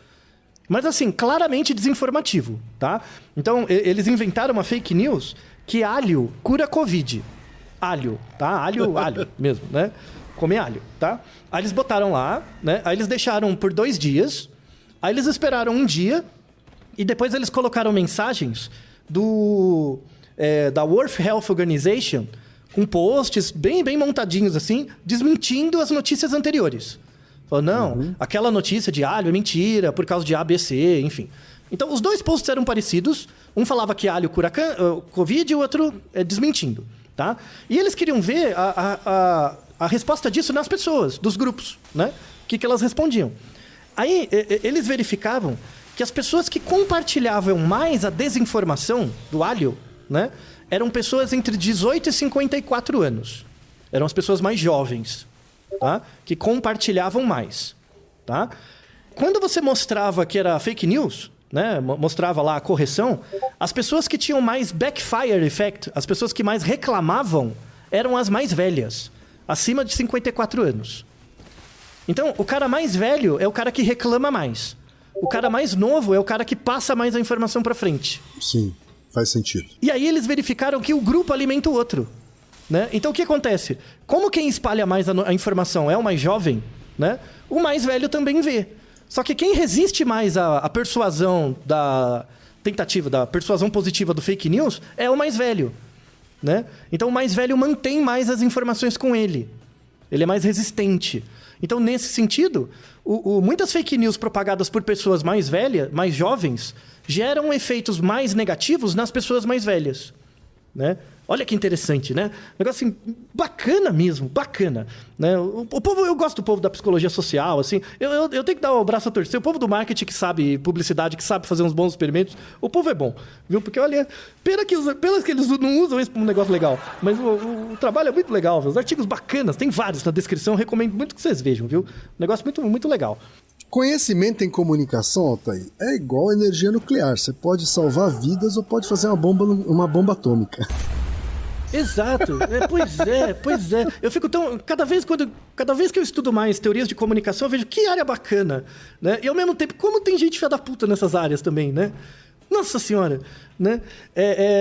Mas assim, claramente desinformativo. Tá? Então, eles inventaram uma fake news que alho cura Covid. Alho, tá? Alho mesmo, né? Comer alho, tá? Aí eles botaram lá, né? Aí eles deixaram por 2 dias. Aí eles esperaram 1 dia. E depois eles colocaram mensagens da World Health Organization com posts bem montadinhos, assim, desmentindo as notícias anteriores. Falou, não, aquela notícia de alho é mentira, por causa de A, B, C, enfim. Então, os 2 posts eram parecidos. Um falava que alho cura Covid e o outro desmentindo, tá? E eles queriam ver a resposta disso nas pessoas, dos grupos, né? O que elas respondiam. Aí, eles verificavam que as pessoas que compartilhavam mais a desinformação do alho, né, eram pessoas entre 18 e 54 anos. Eram as pessoas mais jovens, tá? Que compartilhavam mais. Tá? Quando você mostrava que era fake news, né, mostrava lá a correção, as pessoas que tinham mais backfire effect, as pessoas que mais reclamavam, eram as mais velhas, acima de 54 anos. Então, o cara mais velho é o cara que reclama mais. O cara mais novo é o cara que passa mais a informação para frente. Sim, faz sentido. E aí eles verificaram que o grupo alimenta o outro. Né? Então, o que acontece? Como quem espalha mais a informação é o mais jovem, né? O mais velho também vê. Só que quem resiste mais à persuasão da tentativa, da persuasão positiva do fake news, é o mais velho. Né? Então, o mais velho mantém mais as informações com ele. Ele é mais resistente. Então, nesse sentido, muitas fake news propagadas por pessoas mais velhas, mais jovens, geram efeitos mais negativos nas pessoas mais velhas. Né? Olha que interessante, né? Negócio assim, bacana mesmo, bacana. Né? O povo, eu gosto do povo da psicologia social, assim. Eu tenho que dar o braço a torcer. O povo do marketing que sabe publicidade, que sabe fazer uns bons experimentos, o povo é bom, viu? Porque, olha, pena que eles não usam isso como um negócio legal. Mas o trabalho é muito legal, viu? Os artigos bacanas, tem vários na descrição, recomendo muito que vocês vejam, viu? Negócio muito, muito legal. Conhecimento em comunicação, Altair, é igual energia nuclear. Você pode salvar vidas ou pode fazer uma bomba atômica. Exato. Pois é. Eu fico tão... Cada vez que eu estudo mais teorias de comunicação, eu vejo que área bacana, né? E ao mesmo tempo, como tem gente filha da puta nessas áreas também, né? Nossa senhora, né?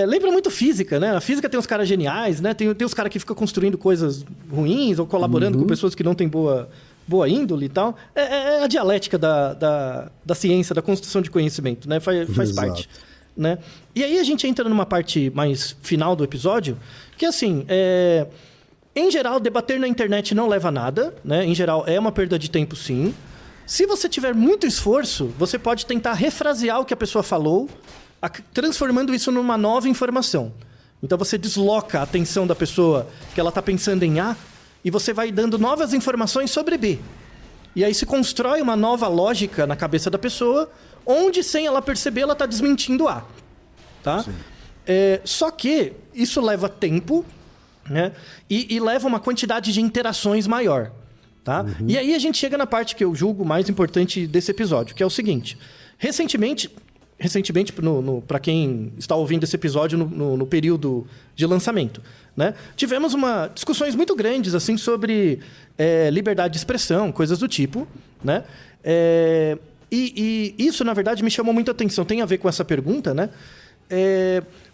Lembra muito física, né? A física tem uns caras geniais, né? Tem os caras que ficam construindo coisas ruins ou colaborando com pessoas que não têm boa índole e tal. É a dialética da ciência, da construção de conhecimento, né? Faz parte. Né? E aí a gente entra numa parte mais final do episódio, que assim, em geral, debater na internet não leva a nada, né? Em geral, é uma perda de tempo, sim. Se você tiver muito esforço, você pode tentar refrasear o que a pessoa falou, transformando isso numa nova informação. Então você desloca a atenção da pessoa que ela está pensando em A e você vai dando novas informações sobre B. E aí se constrói uma nova lógica na cabeça da pessoa, onde, sem ela perceber, ela está desmentindo A. Tá? Só que isso leva tempo, né? E leva uma quantidade de interações maior. Tá? E aí a gente chega na parte que eu julgo mais importante desse episódio, que é o seguinte. Recentemente para quem está ouvindo esse episódio no período de lançamento, né? Tivemos discussões muito grandes assim, sobre liberdade de expressão, coisas do tipo. Né? E isso, na verdade, me chamou muita atenção. Tem a ver com essa pergunta, né?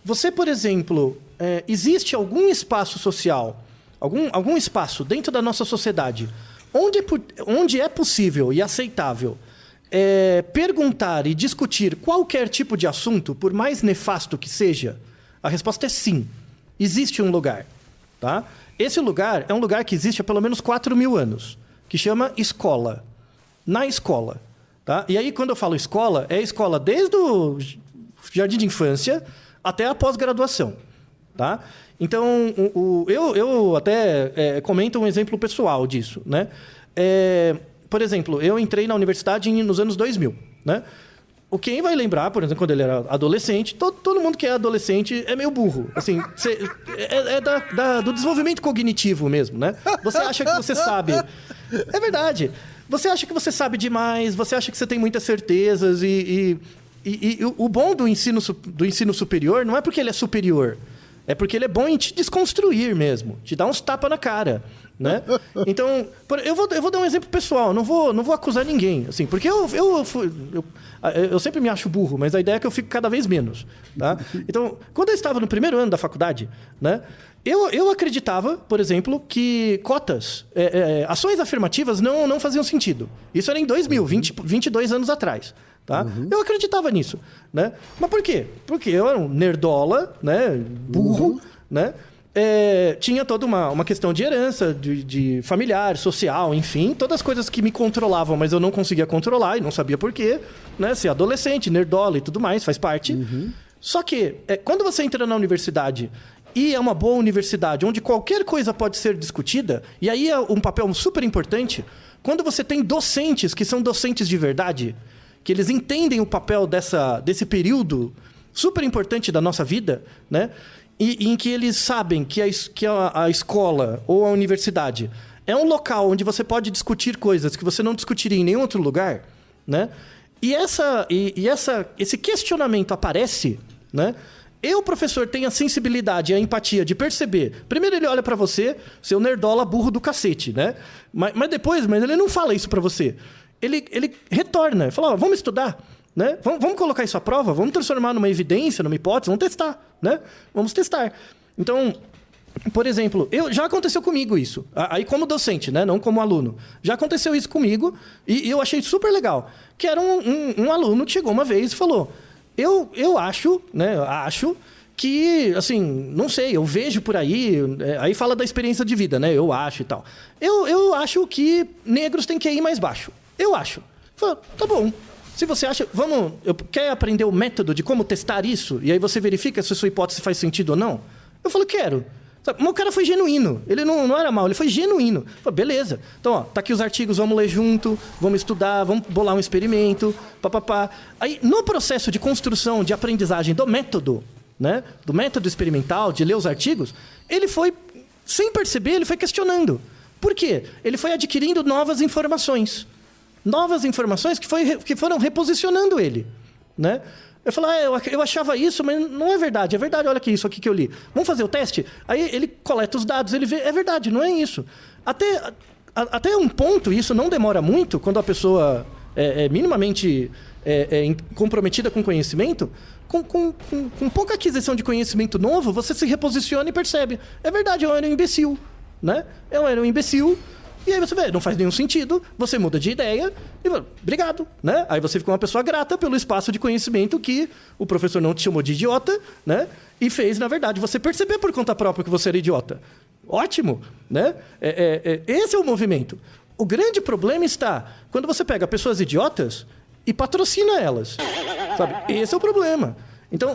Você, por exemplo, existe algum espaço social, algum espaço dentro da nossa sociedade onde é possível e aceitável perguntar e discutir qualquer tipo de assunto, por mais nefasto que seja? A resposta é sim. Existe um lugar. Tá? Esse lugar é um lugar que existe há pelo menos 4.000 anos, que chama escola. Na escola. Tá? E aí, quando eu falo escola, é escola desde o jardim de infância até a pós-graduação. Tá? Então, eu até comento um exemplo pessoal disso. Né? Por exemplo, eu entrei na universidade nos anos 2000. Né? Quem vai lembrar, por exemplo, quando ele era adolescente, todo mundo que é adolescente é meio burro. Assim, do desenvolvimento cognitivo mesmo. Né? Você acha que você sabe. É verdade. Você acha que você sabe demais, você acha que você tem muitas certezas e o bom do ensino superior não é porque ele é superior, é porque ele é bom em te desconstruir mesmo, te dar uns tapas na cara, né? Então, eu vou dar um exemplo pessoal, não vou acusar ninguém, assim, porque eu sempre me acho burro, mas a ideia é que eu fico cada vez menos, tá? Então, quando eu estava no primeiro ano da faculdade, né? Eu acreditava, por exemplo, que cotas, ações afirmativas não faziam sentido. Isso era em 2000, 22 anos atrás. Tá? Eu acreditava nisso. Né? Mas por quê? Porque eu era um nerdola, né? Burro, né? Tinha toda uma questão de herança, de familiar, social, enfim. Todas as coisas que me controlavam, mas eu não conseguia controlar e não sabia por quê. Né? Ser adolescente, nerdola e tudo mais, faz parte. Só que, quando você entra na universidade... E é uma boa universidade, onde qualquer coisa pode ser discutida. E aí é um papel super importante. Quando você tem docentes que são docentes de verdade, que eles entendem o papel desse período super importante da nossa vida, né? E em que eles sabem que a escola ou a universidade é um local onde você pode discutir coisas que você não discutiria em nenhum outro lugar, né? E esse questionamento aparece, né? O professor tem a sensibilidade e a empatia de perceber. Primeiro ele olha pra você, seu nerdola burro do cacete, né? Mas depois ele não fala isso pra você. Ele retorna, fala, vamos estudar, né? Vamos colocar isso à prova, vamos transformar numa evidência, numa hipótese, vamos testar, né? Vamos testar. Então, por exemplo, já aconteceu comigo isso. Aí como docente, né? Não como aluno. Já aconteceu isso comigo e eu achei super legal. Que era um aluno que chegou uma vez e falou... Eu acho, né? Acho que, assim, não sei, eu vejo por aí... aí fala da experiência de vida, né? Eu acho e tal. Eu acho que negros têm que ir mais baixo. Eu acho. Fala, tá bom. Se você acha... quer aprender o método de como testar isso? E aí você verifica se a sua hipótese faz sentido ou não? Eu falo, quero. Mas o cara foi genuíno. Ele não era mau, ele foi genuíno. Falei, beleza. Então, ó, tá aqui os artigos, vamos ler junto, vamos estudar, vamos bolar um experimento, papapá. Aí, no processo de construção, de aprendizagem do método, né? Do método experimental, de ler os artigos, ele foi, sem perceber, ele foi questionando. Por quê? Ele foi adquirindo novas informações. Novas informações que foram reposicionando ele, né? Eu falo, eu achava isso, mas não é verdade. É verdade, olha aqui, isso aqui que eu li. Vamos fazer o teste? Aí ele coleta os dados, ele vê, é verdade, não é isso. Até um ponto, e isso não demora muito, quando a pessoa é minimamente comprometida com conhecimento, com pouca aquisição de conhecimento novo, você se reposiciona e percebe. É verdade, eu era um imbecil, né? Eu era um imbecil. E aí você vê, não faz nenhum sentido, você muda de ideia e obrigado, né? Aí você fica uma pessoa grata pelo espaço de conhecimento que o professor não te chamou de idiota, né? E fez, na verdade, você perceber por conta própria que você era idiota. Ótimo, né? Esse é o movimento. O grande problema está quando você pega pessoas idiotas e patrocina elas, sabe? Esse é o problema. Então,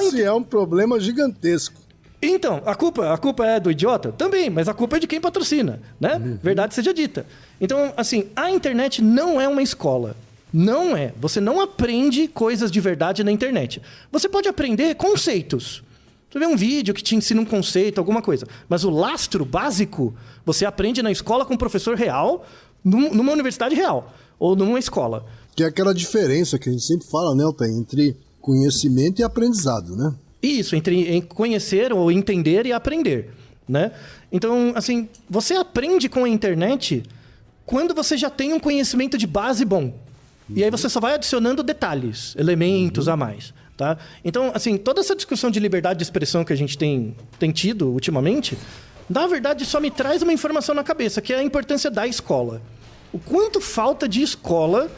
esse é um problema gigantesco. Então, a culpa é do idiota? Também, mas a culpa é de quem patrocina, né? Uhum. Verdade seja dita. Então, assim, a internet não é uma escola. Não é. Você não aprende coisas de verdade na internet. Você pode aprender conceitos. Você vê um vídeo que te ensina um conceito, alguma coisa. Mas o lastro básico, você aprende na escola com um professor real, numa universidade real, ou numa escola. Que é aquela diferença que a gente sempre fala, né, Altair, entre conhecimento e aprendizado, né? Isso, entre conhecer ou entender e aprender, né? Então, assim, você aprende com a internet quando você já tem um conhecimento de base bom. E aí você só vai adicionando detalhes, elementos a mais, tá? Então, assim, toda essa discussão de liberdade de expressão que a gente tem tido ultimamente, na verdade, só me traz uma informação na cabeça, que é a importância da escola. O quanto falta de escola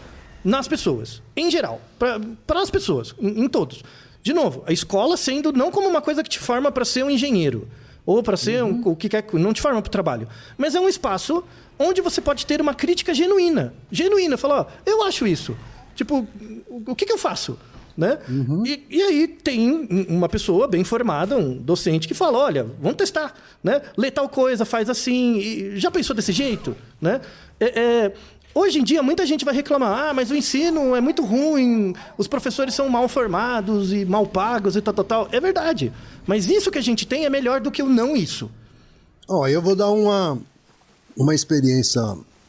nas pessoas, em geral, para as pessoas, em todos. De novo, a escola sendo não como uma coisa que te forma para ser um engenheiro ou para ser o que quer, não te forma para o trabalho, mas é um espaço onde você pode ter uma crítica genuína, falar, ó, eu acho isso, tipo, o que eu faço, né? E aí tem uma pessoa bem formada, um docente que fala, olha, vamos testar, né? Lê tal coisa, faz assim, e já pensou desse jeito, né? Hoje em dia, muita gente vai reclamar, mas o ensino é muito ruim, os professores são mal formados e mal pagos e tal. É verdade. Mas isso que a gente tem é melhor do que o não isso. Eu vou dar uma experiência,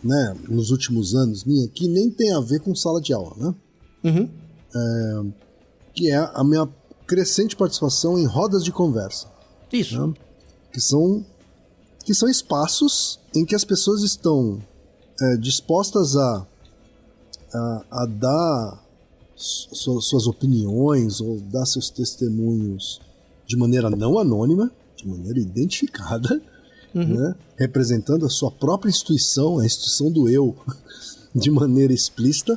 né, nos últimos anos minha, que nem tem a ver com sala de aula, né? Que é a minha crescente participação em rodas de conversa. Isso. Né? Que são espaços em que as pessoas estão... dispostas a dar suas opiniões ou dar seus testemunhos de maneira não anônima, de maneira identificada, né? Representando a sua própria instituição, a instituição do eu, de maneira explícita,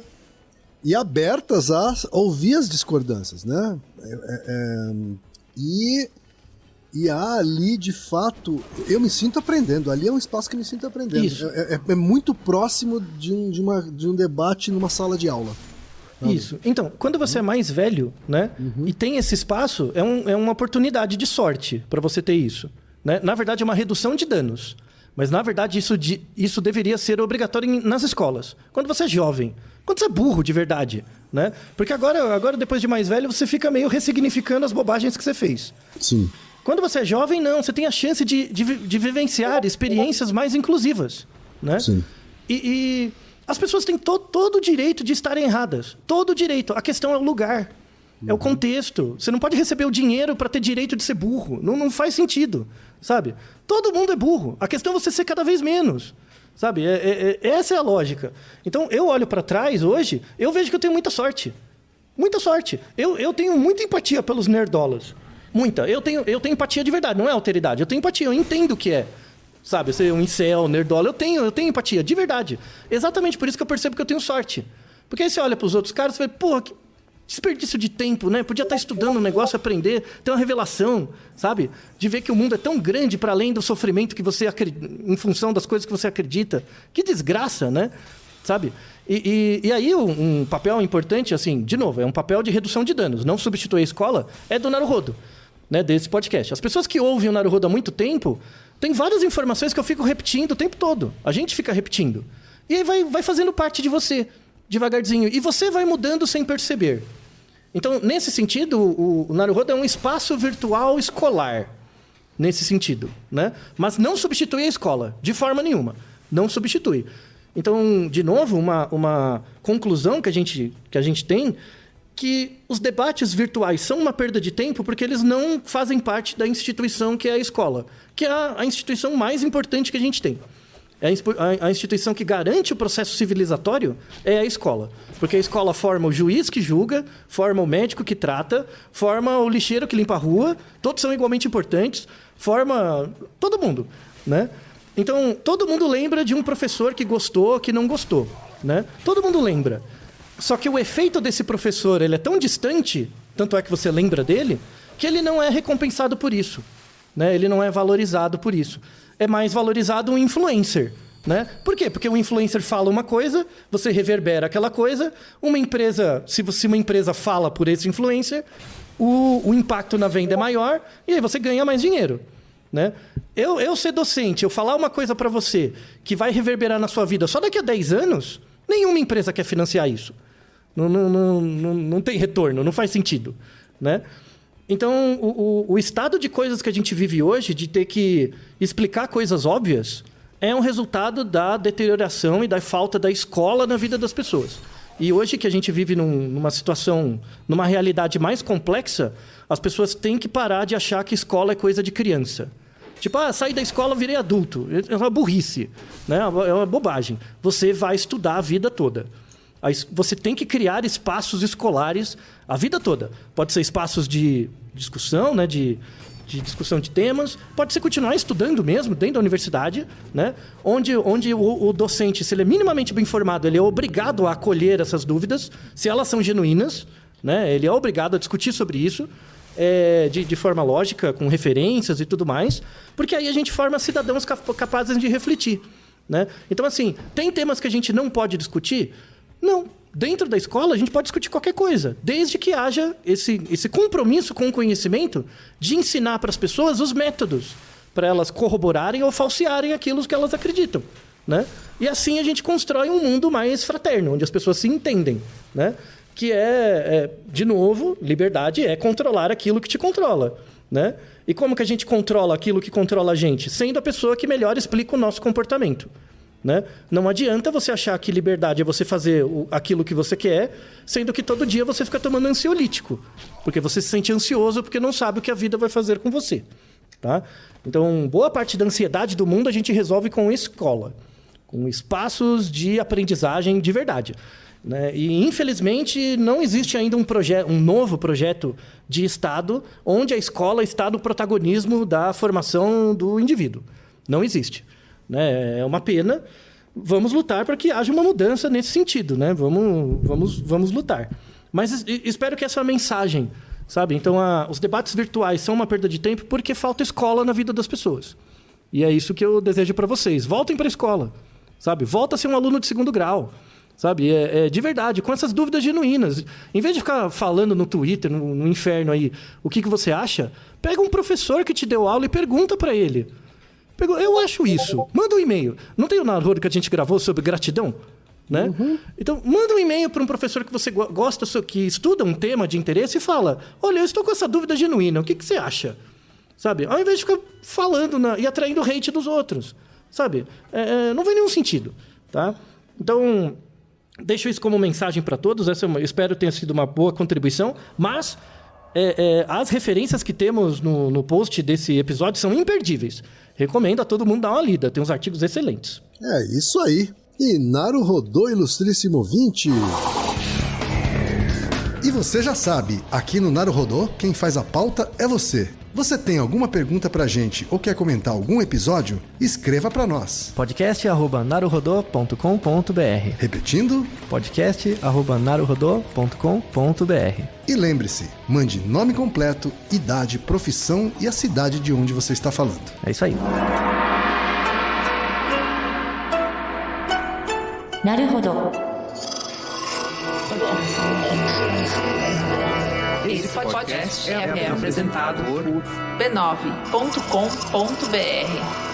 e abertas a ouvir as discordâncias, né? E há ali, de fato, eu me sinto aprendendo. Ali é um espaço que eu me sinto aprendendo. Isso. É muito próximo de um debate numa sala de aula. Sabe? Isso. Então, quando você é mais velho, né, e tem esse espaço, é uma oportunidade de sorte para você ter isso. Né? Na verdade, é uma redução de danos. Mas, na verdade, isso deveria ser obrigatório nas escolas. Quando você é jovem, quando você é burro de verdade, né? Porque agora, depois de mais velho, você fica meio ressignificando as bobagens que você fez. Sim. Quando você é jovem, não. Você tem a chance de vivenciar experiências mais inclusivas, né? Sim. E as pessoas têm todo o direito de estarem erradas. Todo o direito. A questão é o lugar. É o contexto. Você não pode receber o dinheiro para ter direito de ser burro. Não faz sentido, sabe? Todo mundo é burro. A questão é você ser cada vez menos, sabe? Essa é a lógica. Então, eu olho para trás hoje, eu vejo que eu tenho muita sorte. Muita sorte. Eu tenho muita empatia pelos nerdolas. Muita. Eu tenho empatia de verdade. Não é alteridade. Eu tenho empatia. Eu entendo o que é. Sabe? Ser um incel, nerdola. Eu tenho empatia. De verdade. Exatamente por isso que eu percebo que eu tenho sorte. Porque aí você olha para os outros caras e fala, porra, que desperdício de tempo, né? Podia estar estudando um negócio, aprender, ter uma revelação, sabe? De ver que o mundo é tão grande para além do sofrimento que você acredita, em função das coisas que você acredita. Que desgraça, né? Sabe? E aí um papel importante, assim, de novo, é um papel de redução de danos. Não substituir a escola, é do Naruhodo, né? Desse podcast. As pessoas que ouvem o Naruhodo há muito tempo, tem várias informações que eu fico repetindo o tempo todo. A gente fica repetindo. E aí vai fazendo parte de você, devagarzinho. E você vai mudando sem perceber. Então, nesse sentido, o Naruhodo é um espaço virtual escolar. Nesse sentido, né? Mas não substitui a escola, de forma nenhuma. Não substitui. Então, de novo, uma conclusão que a gente tem, que os debates virtuais são uma perda de tempo porque eles não fazem parte da instituição que é a escola, que é a instituição mais importante que a gente tem. A instituição que garante o processo civilizatório é a escola. Porque a escola forma o juiz que julga, forma o médico que trata, forma o lixeiro que limpa a rua, todos são igualmente importantes, forma todo mundo, né? Então, todo mundo lembra de um professor que gostou, que não gostou, né? Todo mundo lembra. Só que o efeito desse professor ele é tão distante, tanto é que você lembra dele, que ele não é recompensado por isso, né? Ele não é valorizado por isso. É mais valorizado um influencer, né? Por quê? Porque o influencer fala uma coisa, você reverbera aquela coisa, uma empresa, se uma empresa fala por esse influencer, o impacto na venda é maior e aí você ganha mais dinheiro, né? Eu ser docente, eu falar uma coisa para você que vai reverberar na sua vida só daqui a 10 anos, nenhuma empresa quer financiar isso. Não tem retorno, não faz sentido, né? Então, o estado de coisas que a gente vive hoje, de ter que explicar coisas óbvias, é um resultado da deterioração e da falta da escola na vida das pessoas. E hoje que a gente vive numa situação, numa realidade mais complexa, as pessoas têm que parar de achar que escola é coisa de criança. Tipo, saí da escola, virei adulto. É uma burrice, né? É uma bobagem. Você vai estudar a vida toda. Você tem que criar espaços escolares a vida toda. Pode ser espaços de discussão, né? de discussão de temas. Pode ser continuar estudando mesmo, dentro da universidade, né? Onde o docente, se ele é minimamente bem informado, ele é obrigado a acolher essas dúvidas, se elas são genuínas, né? Ele é obrigado a discutir sobre isso de forma lógica, com referências e tudo mais, porque aí a gente forma cidadãos capazes de refletir, né? Então, assim, tem temas que a gente não pode discutir? Não. Dentro da escola, a gente pode discutir qualquer coisa, desde que haja esse compromisso com o conhecimento de ensinar para as pessoas os métodos para elas corroborarem ou falsearem aquilo que elas acreditam, né? E assim a gente constrói um mundo mais fraterno, onde as pessoas se entendem, né? Que de novo, liberdade é controlar aquilo que te controla, né? E como que a gente controla aquilo que controla a gente? Sendo a pessoa que melhor explica o nosso comportamento, né? Não adianta você achar que liberdade é você fazer aquilo que você quer, sendo que todo dia você fica tomando ansiolítico, porque você se sente ansioso porque não sabe o que a vida vai fazer com você, tá? Então, boa parte da ansiedade do mundo a gente resolve com escola, com espaços de aprendizagem de verdade, né? E, infelizmente, não existe ainda um novo projeto de Estado onde a escola está no protagonismo da formação do indivíduo. Não existe. É uma pena. Vamos lutar para que haja uma mudança nesse sentido, né? Vamos lutar. Mas espero que essa mensagem, sabe? Então, os debates virtuais são uma perda de tempo porque falta escola na vida das pessoas. E é isso que eu desejo para vocês. Voltem para a escola, sabe? Volta a ser um aluno de 2º grau, sabe? De verdade, com essas dúvidas genuínas. Em vez de ficar falando no Twitter, no inferno aí, o que você acha, pega um professor que te deu aula e pergunta para ele. Eu acho isso. Manda um e-mail. Não tem o Naruhodo que a gente gravou sobre gratidão? né? Então, manda um e-mail para um professor que você gosta, que estuda um tema de interesse e fala, olha, eu estou com essa dúvida genuína, o que você acha? Sabe? Ao invés de ficar falando e atraindo hate dos outros, sabe? Não faz nenhum sentido, tá? Então, deixo isso como mensagem para todos. Espero tenha sido uma boa contribuição, mas as referências que temos no post desse episódio são imperdíveis. Recomendo a todo mundo dar uma lida, tem uns artigos excelentes. É isso aí. E Naruhodô Ilustríssimo 20. E você já sabe, aqui no Naruhodô, quem faz a pauta é você. Você tem alguma pergunta pra gente ou quer comentar algum episódio? Escreva pra nós. podcast@naruhodô.com.br. Repetindo? podcast@naruhodô.com.br. E lembre-se, mande nome completo, idade, profissão e a cidade de onde você está falando. É isso aí. Naruhodô. Esse podcast é apresentado por b9.com.br.